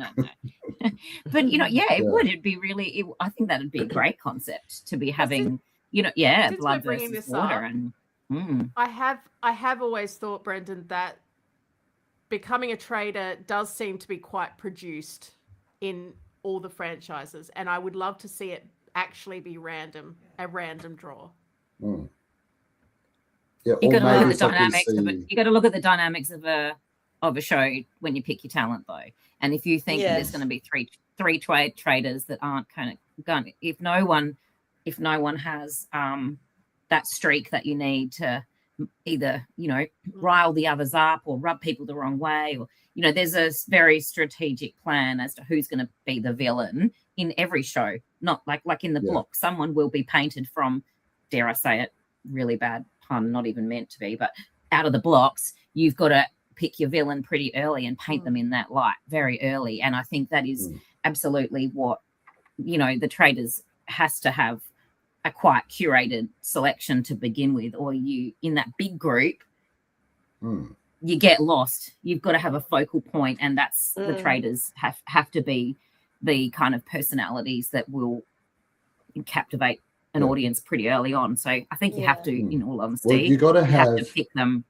But it would. It'd be really. I think that would be a great concept to be having. Blood versus water, and I have always thought, Brendan, that becoming a traitor does seem to be quite produced in all the franchises, and I would love to see it actually be a random draw. Yeah, you got to look at the dynamics of it. You got to look at the dynamics of a show when you pick your talent, though. And if you think that there's going to be three traitors that aren't kind of going, if no one has that streak that you need to either rile the others up or rub people the wrong way, or there's a very strategic plan as to who's going to be the villain in every show. Not like in the block, someone will be painted from, dare I say it, really bad pun, not even meant to be, but out of the blocks, you've got to pick your villain pretty early and paint them in that light very early. And I think that is absolutely what the Traitors has to have, a quite curated selection to begin with, or you in that big group you get lost. You've got to have a focal point, and that's the Traitors have to be the kind of personalities that will captivate an audience pretty early on. So I think you have to, in all honesty, well, you have to pick them.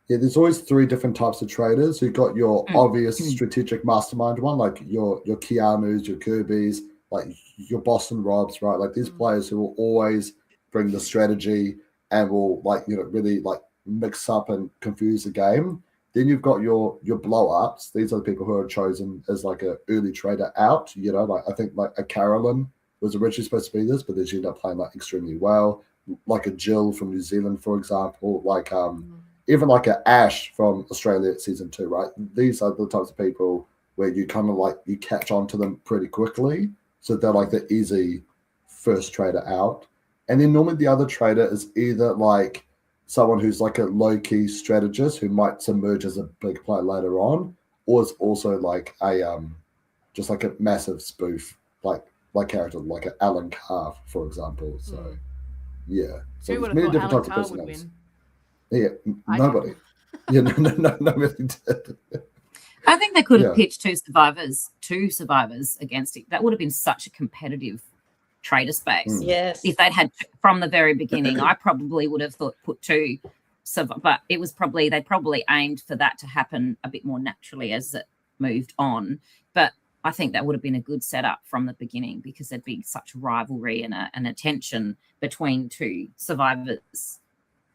Yeah, there's always 3 different types of traders. You've got your obvious strategic mastermind one, like your Keanu's, your Kirby's, like your Boston Robs, right? Like these players who will always bring the strategy and will really mix up and confuse the game. Then you've got your blow ups. These are the people who are chosen as like an early trader out. Like I think like a Carolyn was originally supposed to be this, but then she ended up playing like extremely well. Like a Jill from New Zealand, for example. Like even like a Ash from Australia at season 2, right? These are the types of people where you kind of like you catch on to them pretty quickly. So they're like the easy first trader out. And then normally the other trader is either like someone who's like a low-key strategist who might submerge as a big player later on, or it's also like a just like a massive spoof like character, like an Alan Carr, for example. So yeah. So who there's would many have different thought types of Alan Carr would personalities. win? Yeah, nobody. Yeah, nobody did. I think they could have pitched two survivors against it. That would have been such a competitive trader space. Yes. If they'd had from the very beginning, I probably would have put 2. But it was they probably aimed for that to happen a bit more naturally as it moved on. But I think that would have been a good setup from the beginning because there'd be such rivalry and a tension between 2 survivors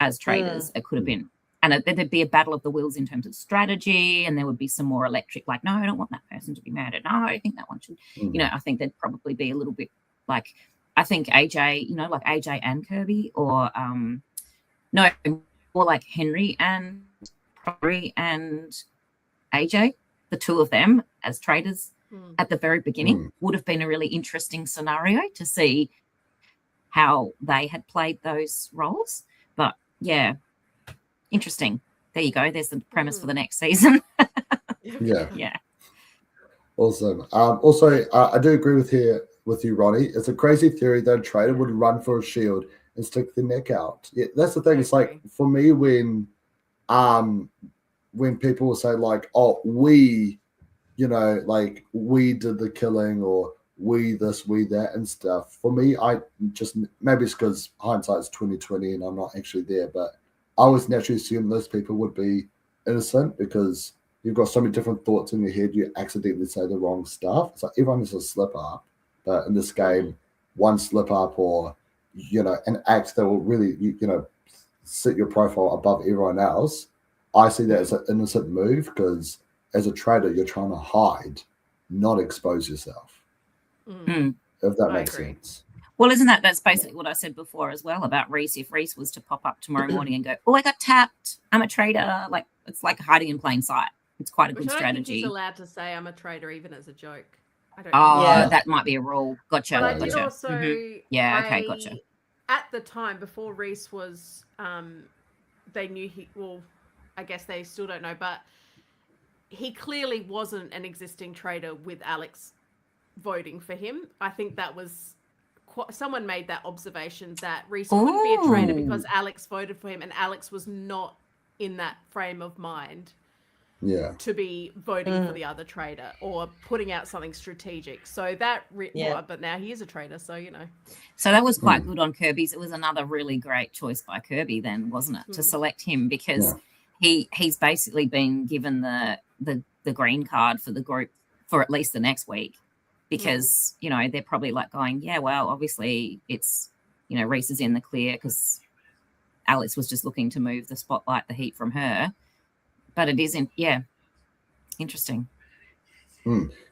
as traders. It could have been. And there'd be a battle of the wills in terms of strategy, and there would be some more electric, like, no, I don't want that person to be mad at. No, I think that one should, I think there'd probably be a little bit like, I think AJ, like AJ and Kirby, or no, more like Henry and AJ, the 2 of them as traders at the very beginning would have been a really interesting scenario to see how they had played those roles. But yeah. Interesting. There you go. There's the premise for the next season. Yeah. Awesome. Also, I do agree with you, Ronnie. It's a crazy theory that a trader would run for a shield and stick their neck out. Yeah, that's the thing. It's like for me when people will say like, "Oh, we, like we did the killing," or "we this, we that," and stuff. For me, I just maybe it's because hindsight's 2020 and I'm not actually there, but I always naturally assume those people would be innocent because you've got so many different thoughts in your head. You accidentally say the wrong stuff. It's like everyone is a slip up, but in this game, one slip up or an act that will really set your profile above everyone else. I see that as an innocent move because as a trader, you're trying to hide, not expose yourself. If that makes sense. Well, that's basically what I said before as well about Reese. If Reese was to pop up tomorrow morning and go, "Oh, I got tapped. I'm a trader," like it's like hiding in plain sight. It's quite a good strategy. I don't think he's allowed to say I'm a trader even as a joke. I don't. That might be a rule. Gotcha. But I did also. Yeah. Okay. Gotcha. At the time before Reese was, they knew he. Well, I guess they still don't know, but he clearly wasn't an existing trader with Alex voting for him. I think that was. Someone made that observation that Reese couldn't be a trader because Alex voted for him, and Alex was not in that frame of mind to be voting for the other trader or putting out something strategic. So that, but now he is a trader, so So that was quite good on Kirby's. It was another really great choice by Kirby, then, wasn't it, to select him because he's basically been given the green card for the group for at least the next week. Because, they're probably like going, yeah, well, obviously it's, Reese is in the clear because Alex was just looking to move the spotlight, the heat from her. But it isn't, interesting.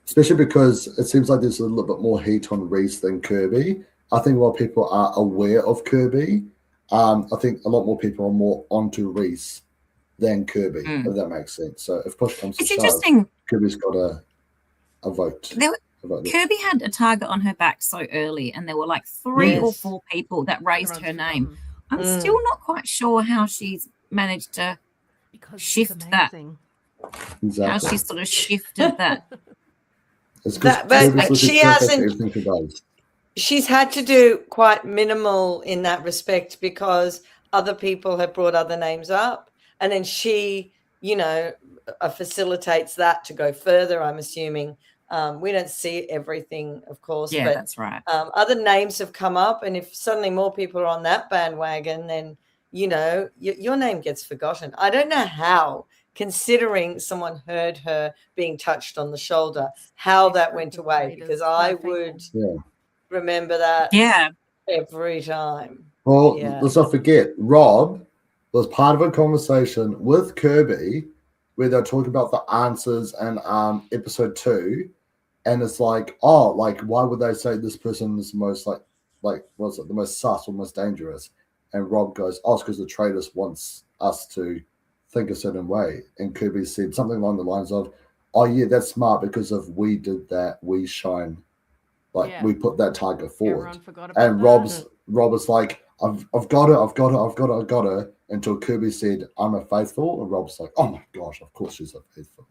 Especially because it seems like there's a little bit more heat on Reese than Kirby. I think while people are aware of Kirby, I think a lot more people are more onto Reese than Kirby, if that makes sense. So if push comes to shove, Kirby's got a vote. Kirby had a target on her back so early, and there were like 3 or 4 people that raised her name. I'm still not quite sure how she's managed to shift that. Exactly. How she sort of shifted that. But she hasn't. She's had to do quite minimal in that respect because other people have brought other names up, and then she, facilitates that to go further. I'm assuming. We don't see everything, of course. Yeah, but, that's right. Other names have come up, and if suddenly more people are on that bandwagon, then, you know, your name gets forgotten. I don't know how, considering someone heard her being touched on the shoulder, how that went away, because I would remember that every time. Well, let's not forget, Rob was part of a conversation with Kirby where they're talking about the answers and episode 2, and it's like, oh, like, why would they say this person is the most like what's it, the most sus or most dangerous? And Rob goes, oh, it's because the Traitors wants us to think a certain way. And Kirby said something along the lines of, oh yeah, that's smart, because if we did that, we shine, like we put that target forward. And Rob was like, I've got her, until Kirby said, I'm a faithful, and Rob's like, oh my gosh, of course she's a faithful.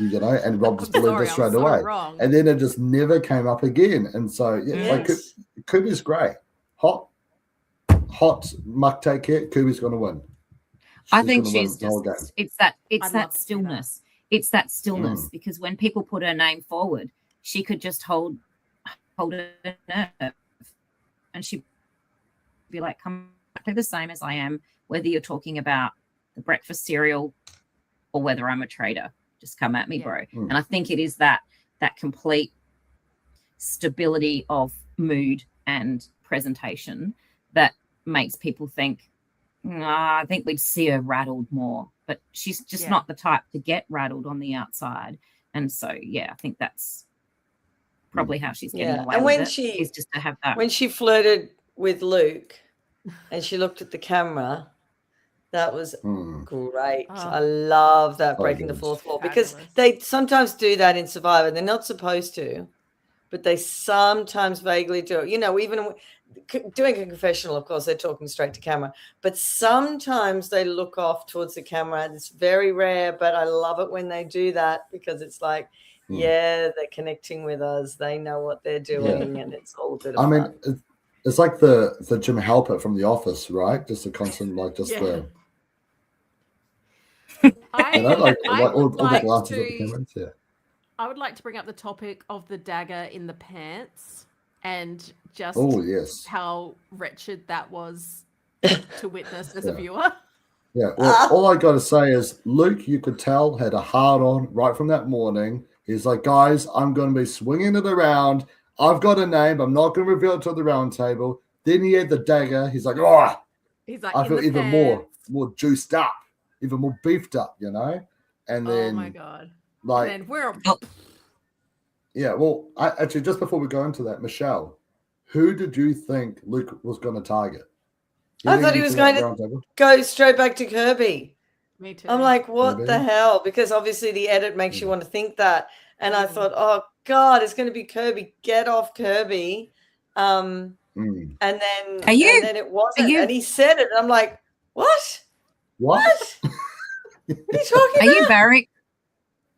You know, and Rob just believed it straight away. Wrong. And then it just never came up again. And so like Kirby's great. Hot Muck take it. Kirby's gonna win. I think she's just it's that stillness. It's that stillness, because when people put her name forward, she could just hold her nerve, and she'd be like, come exactly the same as I am, whether you're talking about the breakfast cereal or whether I'm a traitor. Just come at me, bro. And I think it is that complete stability of mood and presentation that makes people think, I think we'd see her rattled more. But she's just not the type to get rattled on the outside. And so, I think that's probably how she's getting away and with when it, is just to have that. When she flirted with Luke and she looked at the camera, that was great. I love that, breaking the fourth wall, because they sometimes do that in Survivor. They're not supposed to, but they sometimes vaguely do it. You know, even doing a confessional, of course, they're talking straight to camera, but sometimes they look off towards the camera. It's very rare, but I love it when they do that, because it's like, they're connecting with us. They know what they're doing, and it's all good. I mean, it's like the Jim Halpert from The Office, right? Just a constant, like, just the. I would like to bring up the topic of the dagger in the pants, and just how wretched that was to witness as a viewer. Yeah, well, all I got to say is Luke, you could tell, had a hard on right from that morning. He's like, guys, I'm going to be swinging it around. I've got a name. I'm not going to reveal it to the round table. Then he had the dagger. He's like, I feel even more juiced up, even more beefed up, you know? And then, oh my God. Like, and then we're well, actually, just before we go into that, Michelle, who did you think Luke was going to target? I thought he was going to go straight back to Kirby. Me too. I'm like, what the hell? Because obviously the edit makes you want to think that. And I thought, oh God, it's going to be Kirby. Get off Kirby. And then it wasn't. And he said it. And I'm like, what? What? What are you talking about?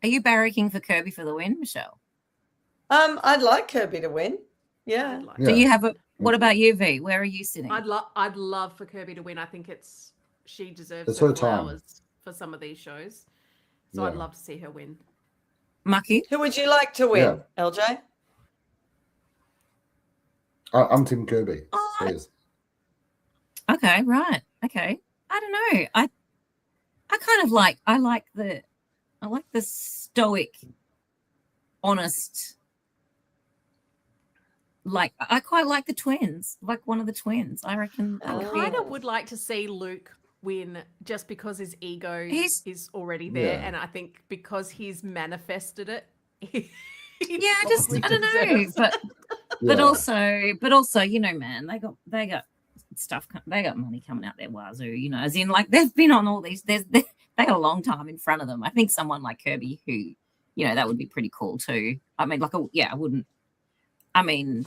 Are you barracking for Kirby for the win, Michelle? I'd like Kirby to win. Yeah. Do you have a? What about you, V? Where are you sitting? I'd love for Kirby to win. I think she deserves her flowers for some of these shows. So I'd love to see her win. Mucky, who would you like to win, LJ? I'm Team Kirby. Okay, right. Okay. I don't know. I kind of like the stoic, honest. Like, I quite like the twins, like one of the twins. I reckon. I kind of would like to see Luke win, just because his ego is already there, and I think because he's manifested it. I don't know, but also, you know, man, they got stuff. They got money coming out their wazoo, you know, as in, like, they've been on all these. They got a long time in front of them. I think someone like Kirby, who, you know, that would be pretty cool too. I mean, like, I wouldn't. I mean,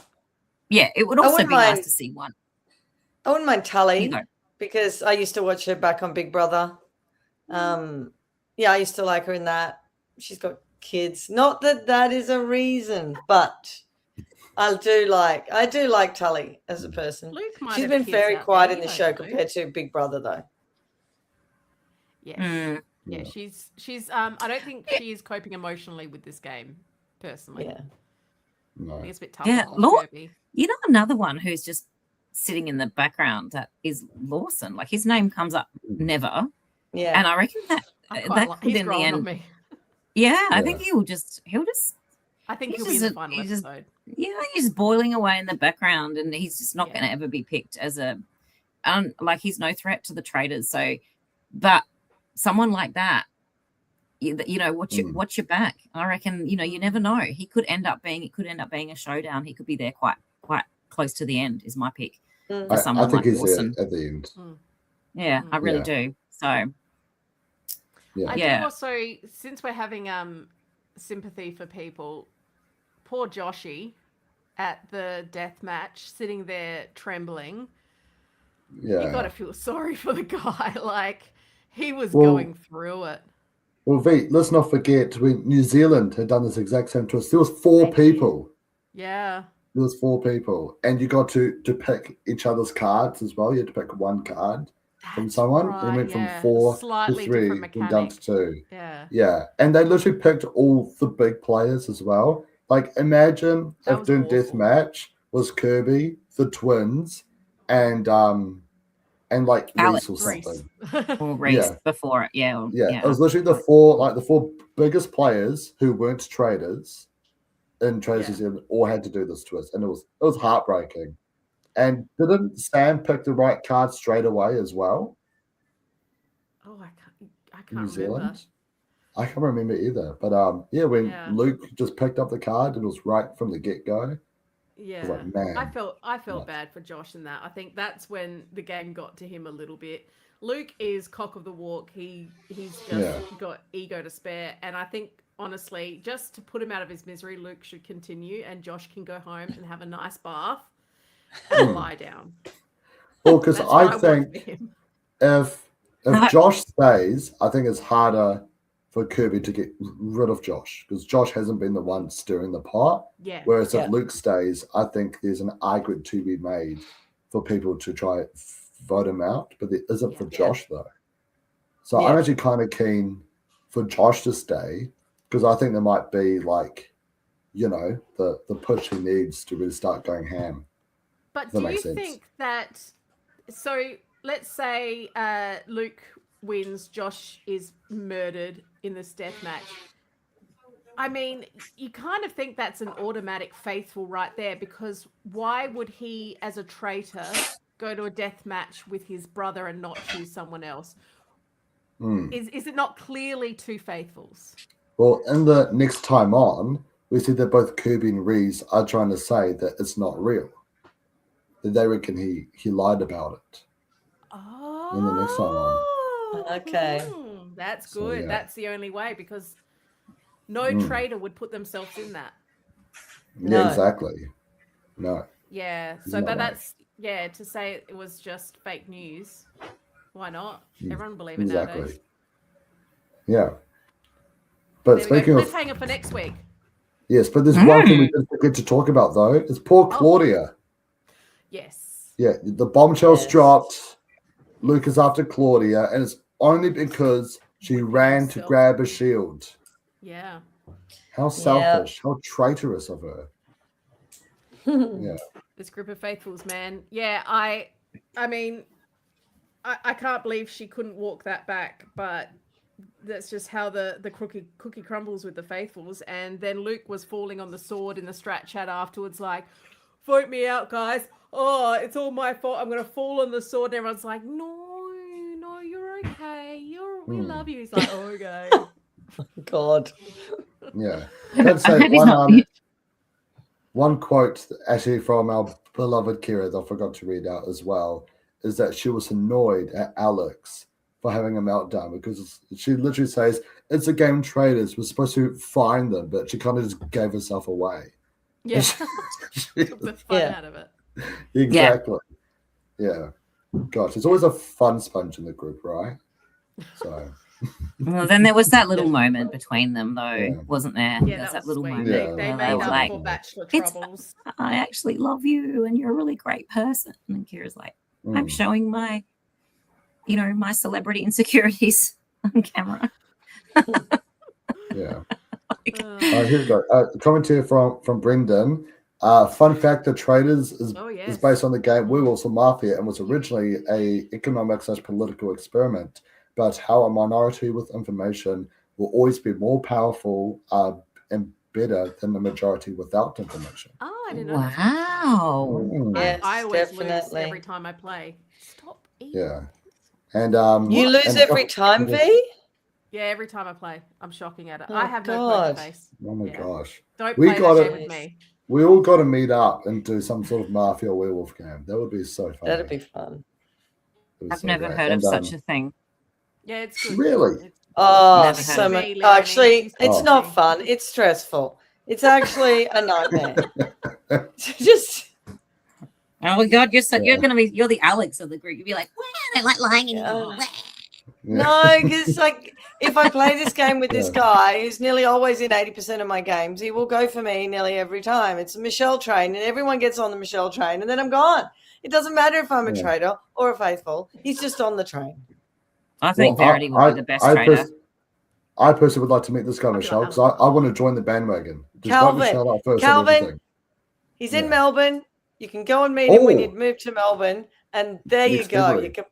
it would also be nice to see one. I wouldn't mind Tully, because I used to watch her back on Big Brother. I used to like her in that. She's got kids. Not that is a reason, but I do like Tully as a person. She's been very quiet in the show compared to Big Brother, though. Yeah. Yeah, she's I don't think she is coping emotionally with this game. personally. Yeah. No. I think it's a bit tougher Yeah, on Kirby. You know, another one who's just sitting in the background that is Lawson. Like his name comes up never. Yeah. And I reckon that He's in the growing end. on me. Yeah, I think he'll just I think he'll be in the final episode. Yeah, he's boiling away in the background, and he's just not going to ever be picked as a like he's no threat to the Traitors. So, but someone like that, you know, watch your back. I reckon, you know, you never know. It could end up being a showdown. He could be there quite close to the end. Is my pick for someone I think like he's Lawson. there at the end. Yeah, I really do. So, I do also, since we're having sympathy for people, poor Joshy at the death match, sitting there trembling. Yeah, you got to feel sorry for the guy. Like, he was going through it. Well, V, let's not forget when New Zealand had done this exact same twist. There was four people. Yeah. There was 4 people, and you got to pick each other's cards as well. You had to pick one card from someone. Right, and it went from 4 Slightly to 3, different and down to 2. Yeah. Yeah, and they literally picked all the big players as well. Like, imagine if doing deathmatch was Kirby, the twins, and like Reese or something. Or Reese before it, yeah. It was literally the 4 biggest players who weren't traders in Traitors New Zealand all had to do this twist, and it was heartbreaking. And didn't Sam pick the right card straight away as well? Oh, I can't New remember. Zealand. I can't remember either. But when Luke just picked up the card, it was right from the get-go. Yeah, I was like, man, I felt bad for Josh in that. I think that's when the game got to him a little bit. Luke is cock of the walk. He's just got ego to spare, and I think honestly, just to put him out of his misery, Luke should continue, and Josh can go home and have a nice bath and lie down. Well, because I think if Josh stays, I think it's harder for Kirby to get rid of Josh, because Josh hasn't been the one stirring the pot. Yeah. Whereas if Luke stays, I think there's an argument to be made for people to try vote him out, but there isn't for Josh though. So I'm actually kind of keen for Josh to stay, because I think there might be like, you know, the push he needs to really start going ham. But do you think that? So let's say Luke wins, Josh is murdered in this death match. I mean, you kind of think that's an automatic faithful right there, because why would he, as a traitor, go to a death match with his brother and not choose someone else? Is it not clearly 2 faithfuls? Well, in the next time on, we see that both Kirby and Reese are trying to say that it's not real. That they reckon he lied about it. Oh. In the next time on. Okay. That's good. So, that's the only way, because no traitor would put themselves in that. Yeah, exactly. No. Yeah. So, but that's to say it was just fake news. Why not? Everyone believe it nowadays. Yeah. But speaking of cliffhanger for next week. Yes, but there's one thing we didn't forget to talk about though. It's poor Claudia. Yes. Yeah, the bombshell's dropped. Luke is after Claudia, and it's only because she ran to grab a shield. Yeah. How selfish, how traitorous of her. Yeah. This group of faithfuls, man. Yeah, I mean, I can't believe she couldn't walk that back, but that's just how the cookie crumbles with the faithfuls. And then Luke was falling on the sword in the strat chat afterwards, like, vote me out, guys. Oh, it's all my fault. I'm going to fall on the sword. And everyone's like, no, you're okay. We love you. He's like, oh, okay. God. Yeah. Let's say one quote actually from our beloved Kira that I forgot to read out as well is that she was annoyed at Alex for having a meltdown, because she literally says, it's a game, Traitors, we're supposed to find them, but she kind of just gave herself away. Yeah. Took the fun out of it. Exactly. Yeah. Gosh, it's always a fun sponge in the group, right? So. Well, then there was that little moment between them, though, wasn't there? Yeah, there's that little moment. Yeah. They made up for bachelor troubles. I actually love you, and you're a really great person. And Kira's like, I'm showing my, my celebrity insecurities on camera. Yeah. Here we go. Comment here from Brendan. Fun fact: the Traitors is based on the game Werewolves of Mafia and was originally a economic/political experiment about how a minority with information will always be more powerful and better than the majority without information. Oh, I didn't know. Wow. Yes, I always definitely. lose every time I play. Stop eating. Yeah. And you lose every time, V? Yeah, every time I play. I'm shocking at it. Oh, I have no poker face. Oh my gosh. Don't play that game with me. We all got to meet up and do some sort of Mafia werewolf game. That would be so fun. That'd be fun. I've never heard of such a thing. Yeah, it's good. Really? Oh, so much. Actually, it's not fun. It's stressful. It's actually a nightmare. Just. Oh God, you're the Alex of the group. You'd be like, wow, I don't like lying anymore. No, because like if I play this game with this guy who's nearly always in 80% of my games, he will go for me nearly every time. It's a Michelle train, and everyone gets on the Michelle train, and then I'm gone. It doesn't matter if I'm a traitor or a faithful. He's just on the train. I think Verity would be the best traitor. I personally would like to meet this guy, Michelle, because I want to join the bandwagon. Just Calvin, he's in Melbourne. You can go and meet him when you move to Melbourne, and there you go. You can.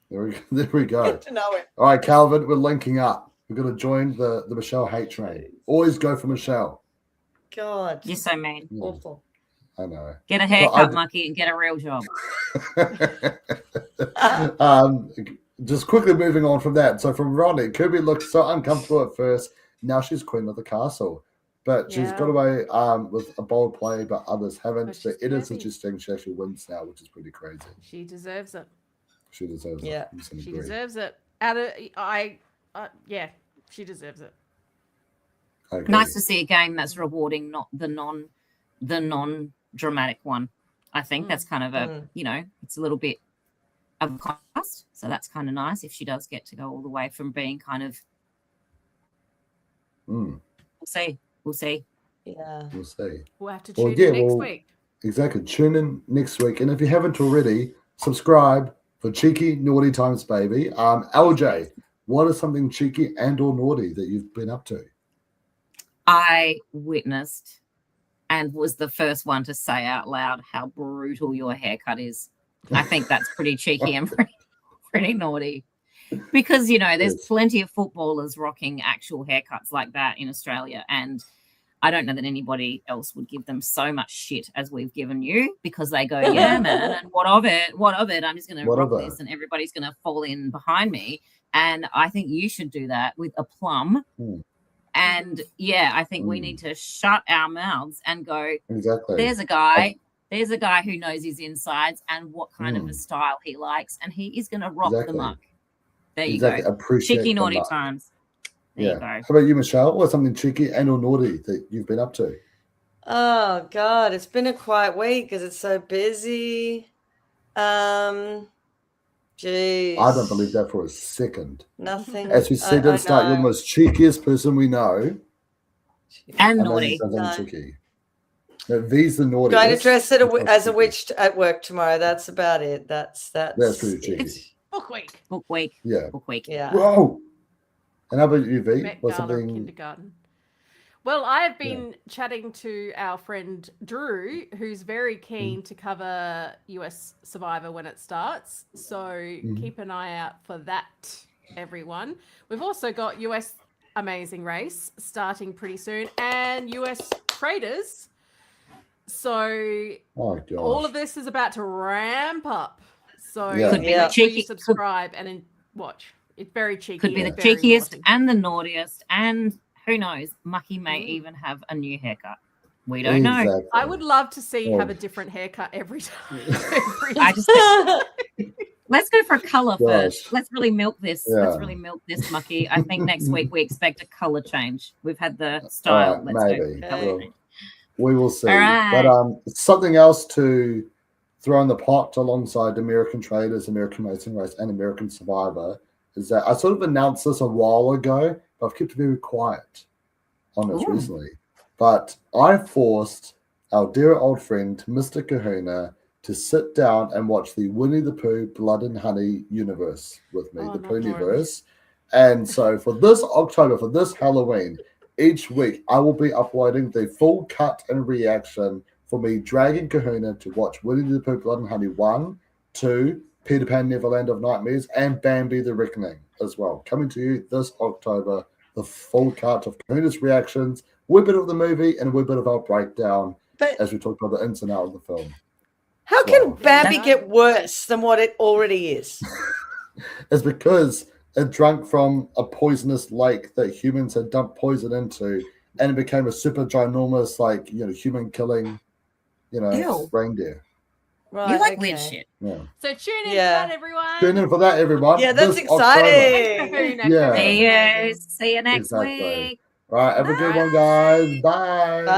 There we go. Get to know him. All right, Calvin, we're linking up. We're going to join the Michelle hate train. Always go for Michelle. God. You're so mean. Awful. I know. Get a haircut, Mucky, and get a real job. Just quickly moving on from that. So from Ronnie, Kirby looked so uncomfortable at first. Now she's queen of the castle. But she's got away with a bold play, but others haven't. The editors suggesting she actually wins now, which is pretty crazy. She deserves it. She deserves it. Yeah, she deserves it. She deserves it. Nice to see a game that's rewarding, not the non-dramatic one. I think that's kind of it's a little bit of a contrast. So that's kind of nice if she does get to go all the way from being kind of. We'll see. Yeah. We'll see. We'll have to tune in next week. Exactly. Tune in next week. And if you haven't already, subscribe for Cheeky Naughty Times Baby. LJ, what is something cheeky and or naughty that you've been up to? I witnessed and was the first one to say out loud how brutal your haircut is. I think that's pretty cheeky and pretty naughty. Because, there's plenty of footballers rocking actual haircuts like that in Australia. And I don't know that anybody else would give them so much shit as we've given you, because they go, yeah, man, and what of it? I'm just going to rock this and everybody's going to fall in behind me. And I think you should do that with a plum. And, I think we need to shut our mouths and go, there's a guy who knows his insides and what kind of a style he likes, and he is going to rock the muck. There you go. Appreciate cheeky, naughty times. There you go. How about you, Michelle? What's something cheeky and or naughty that you've been up to? Oh, God. It's been a quiet week because it's so busy. Jeez. I don't believe that for a second. Nothing. As we said at the start, you're the most cheekiest person we know. And naughty. Cheeky. No, V's the naughty. Going to dress as a witch at work tomorrow. That's about it. That's pretty cheeky. Book week. Yeah. Book week. Yeah. Whoa. And how about you, V? What's something? Kindergarten. Well, I have been chatting to our friend Drew, who's very keen to cover US Survivor when it starts. So keep an eye out for that, everyone. We've also got US Amazing Race starting pretty soon, and US Traitors. So all of this is about to ramp up. So make sure you subscribe and watch. It's very cheeky. Could be the cheekiest naughty. And the naughtiest, and who knows, Mucky may even have a new haircut. We don't know. I would love to see you have a different haircut every time. Let's go for a color first. Let's really milk this. Let's really milk this, Mucky. I think next week we expect a color change. We've had the style. We will see. But something else to throw in the pot alongside American Traitors, American Amazing Race, and American Survivor is that I sort of announced this a while ago, but I've kept it very quiet on it recently. But I forced our dear old friend, Mr. Kahuna, to sit down and watch the Winnie the Pooh Blood and Honey universe with me, the Poohniverse. And so for this October, for this Halloween, each week I will be uploading the full cut and reaction for me dragging Kahuna to watch Winnie the Pooh Blood and Honey 1, 2, Peter Pan Neverland of Nightmares, and Bambi the Reckoning as well. Coming to you this October, the full cut of Kahuna's reactions, a wee bit of the movie, and a wee bit of our breakdown as we talk about the ins and outs of the film. How can Bambi get worse than what it already is? It's because it drank from a poisonous lake that humans had dumped poison into, and it became a super ginormous, like, human killing, Ew. reindeer. Right, You like weird shit. Yeah. So tune in for that, everyone. Tune in for that, everyone. Yeah, that's This exciting. October. Yeah. See you next Exactly. week. All right, have a good one, guys. Bye.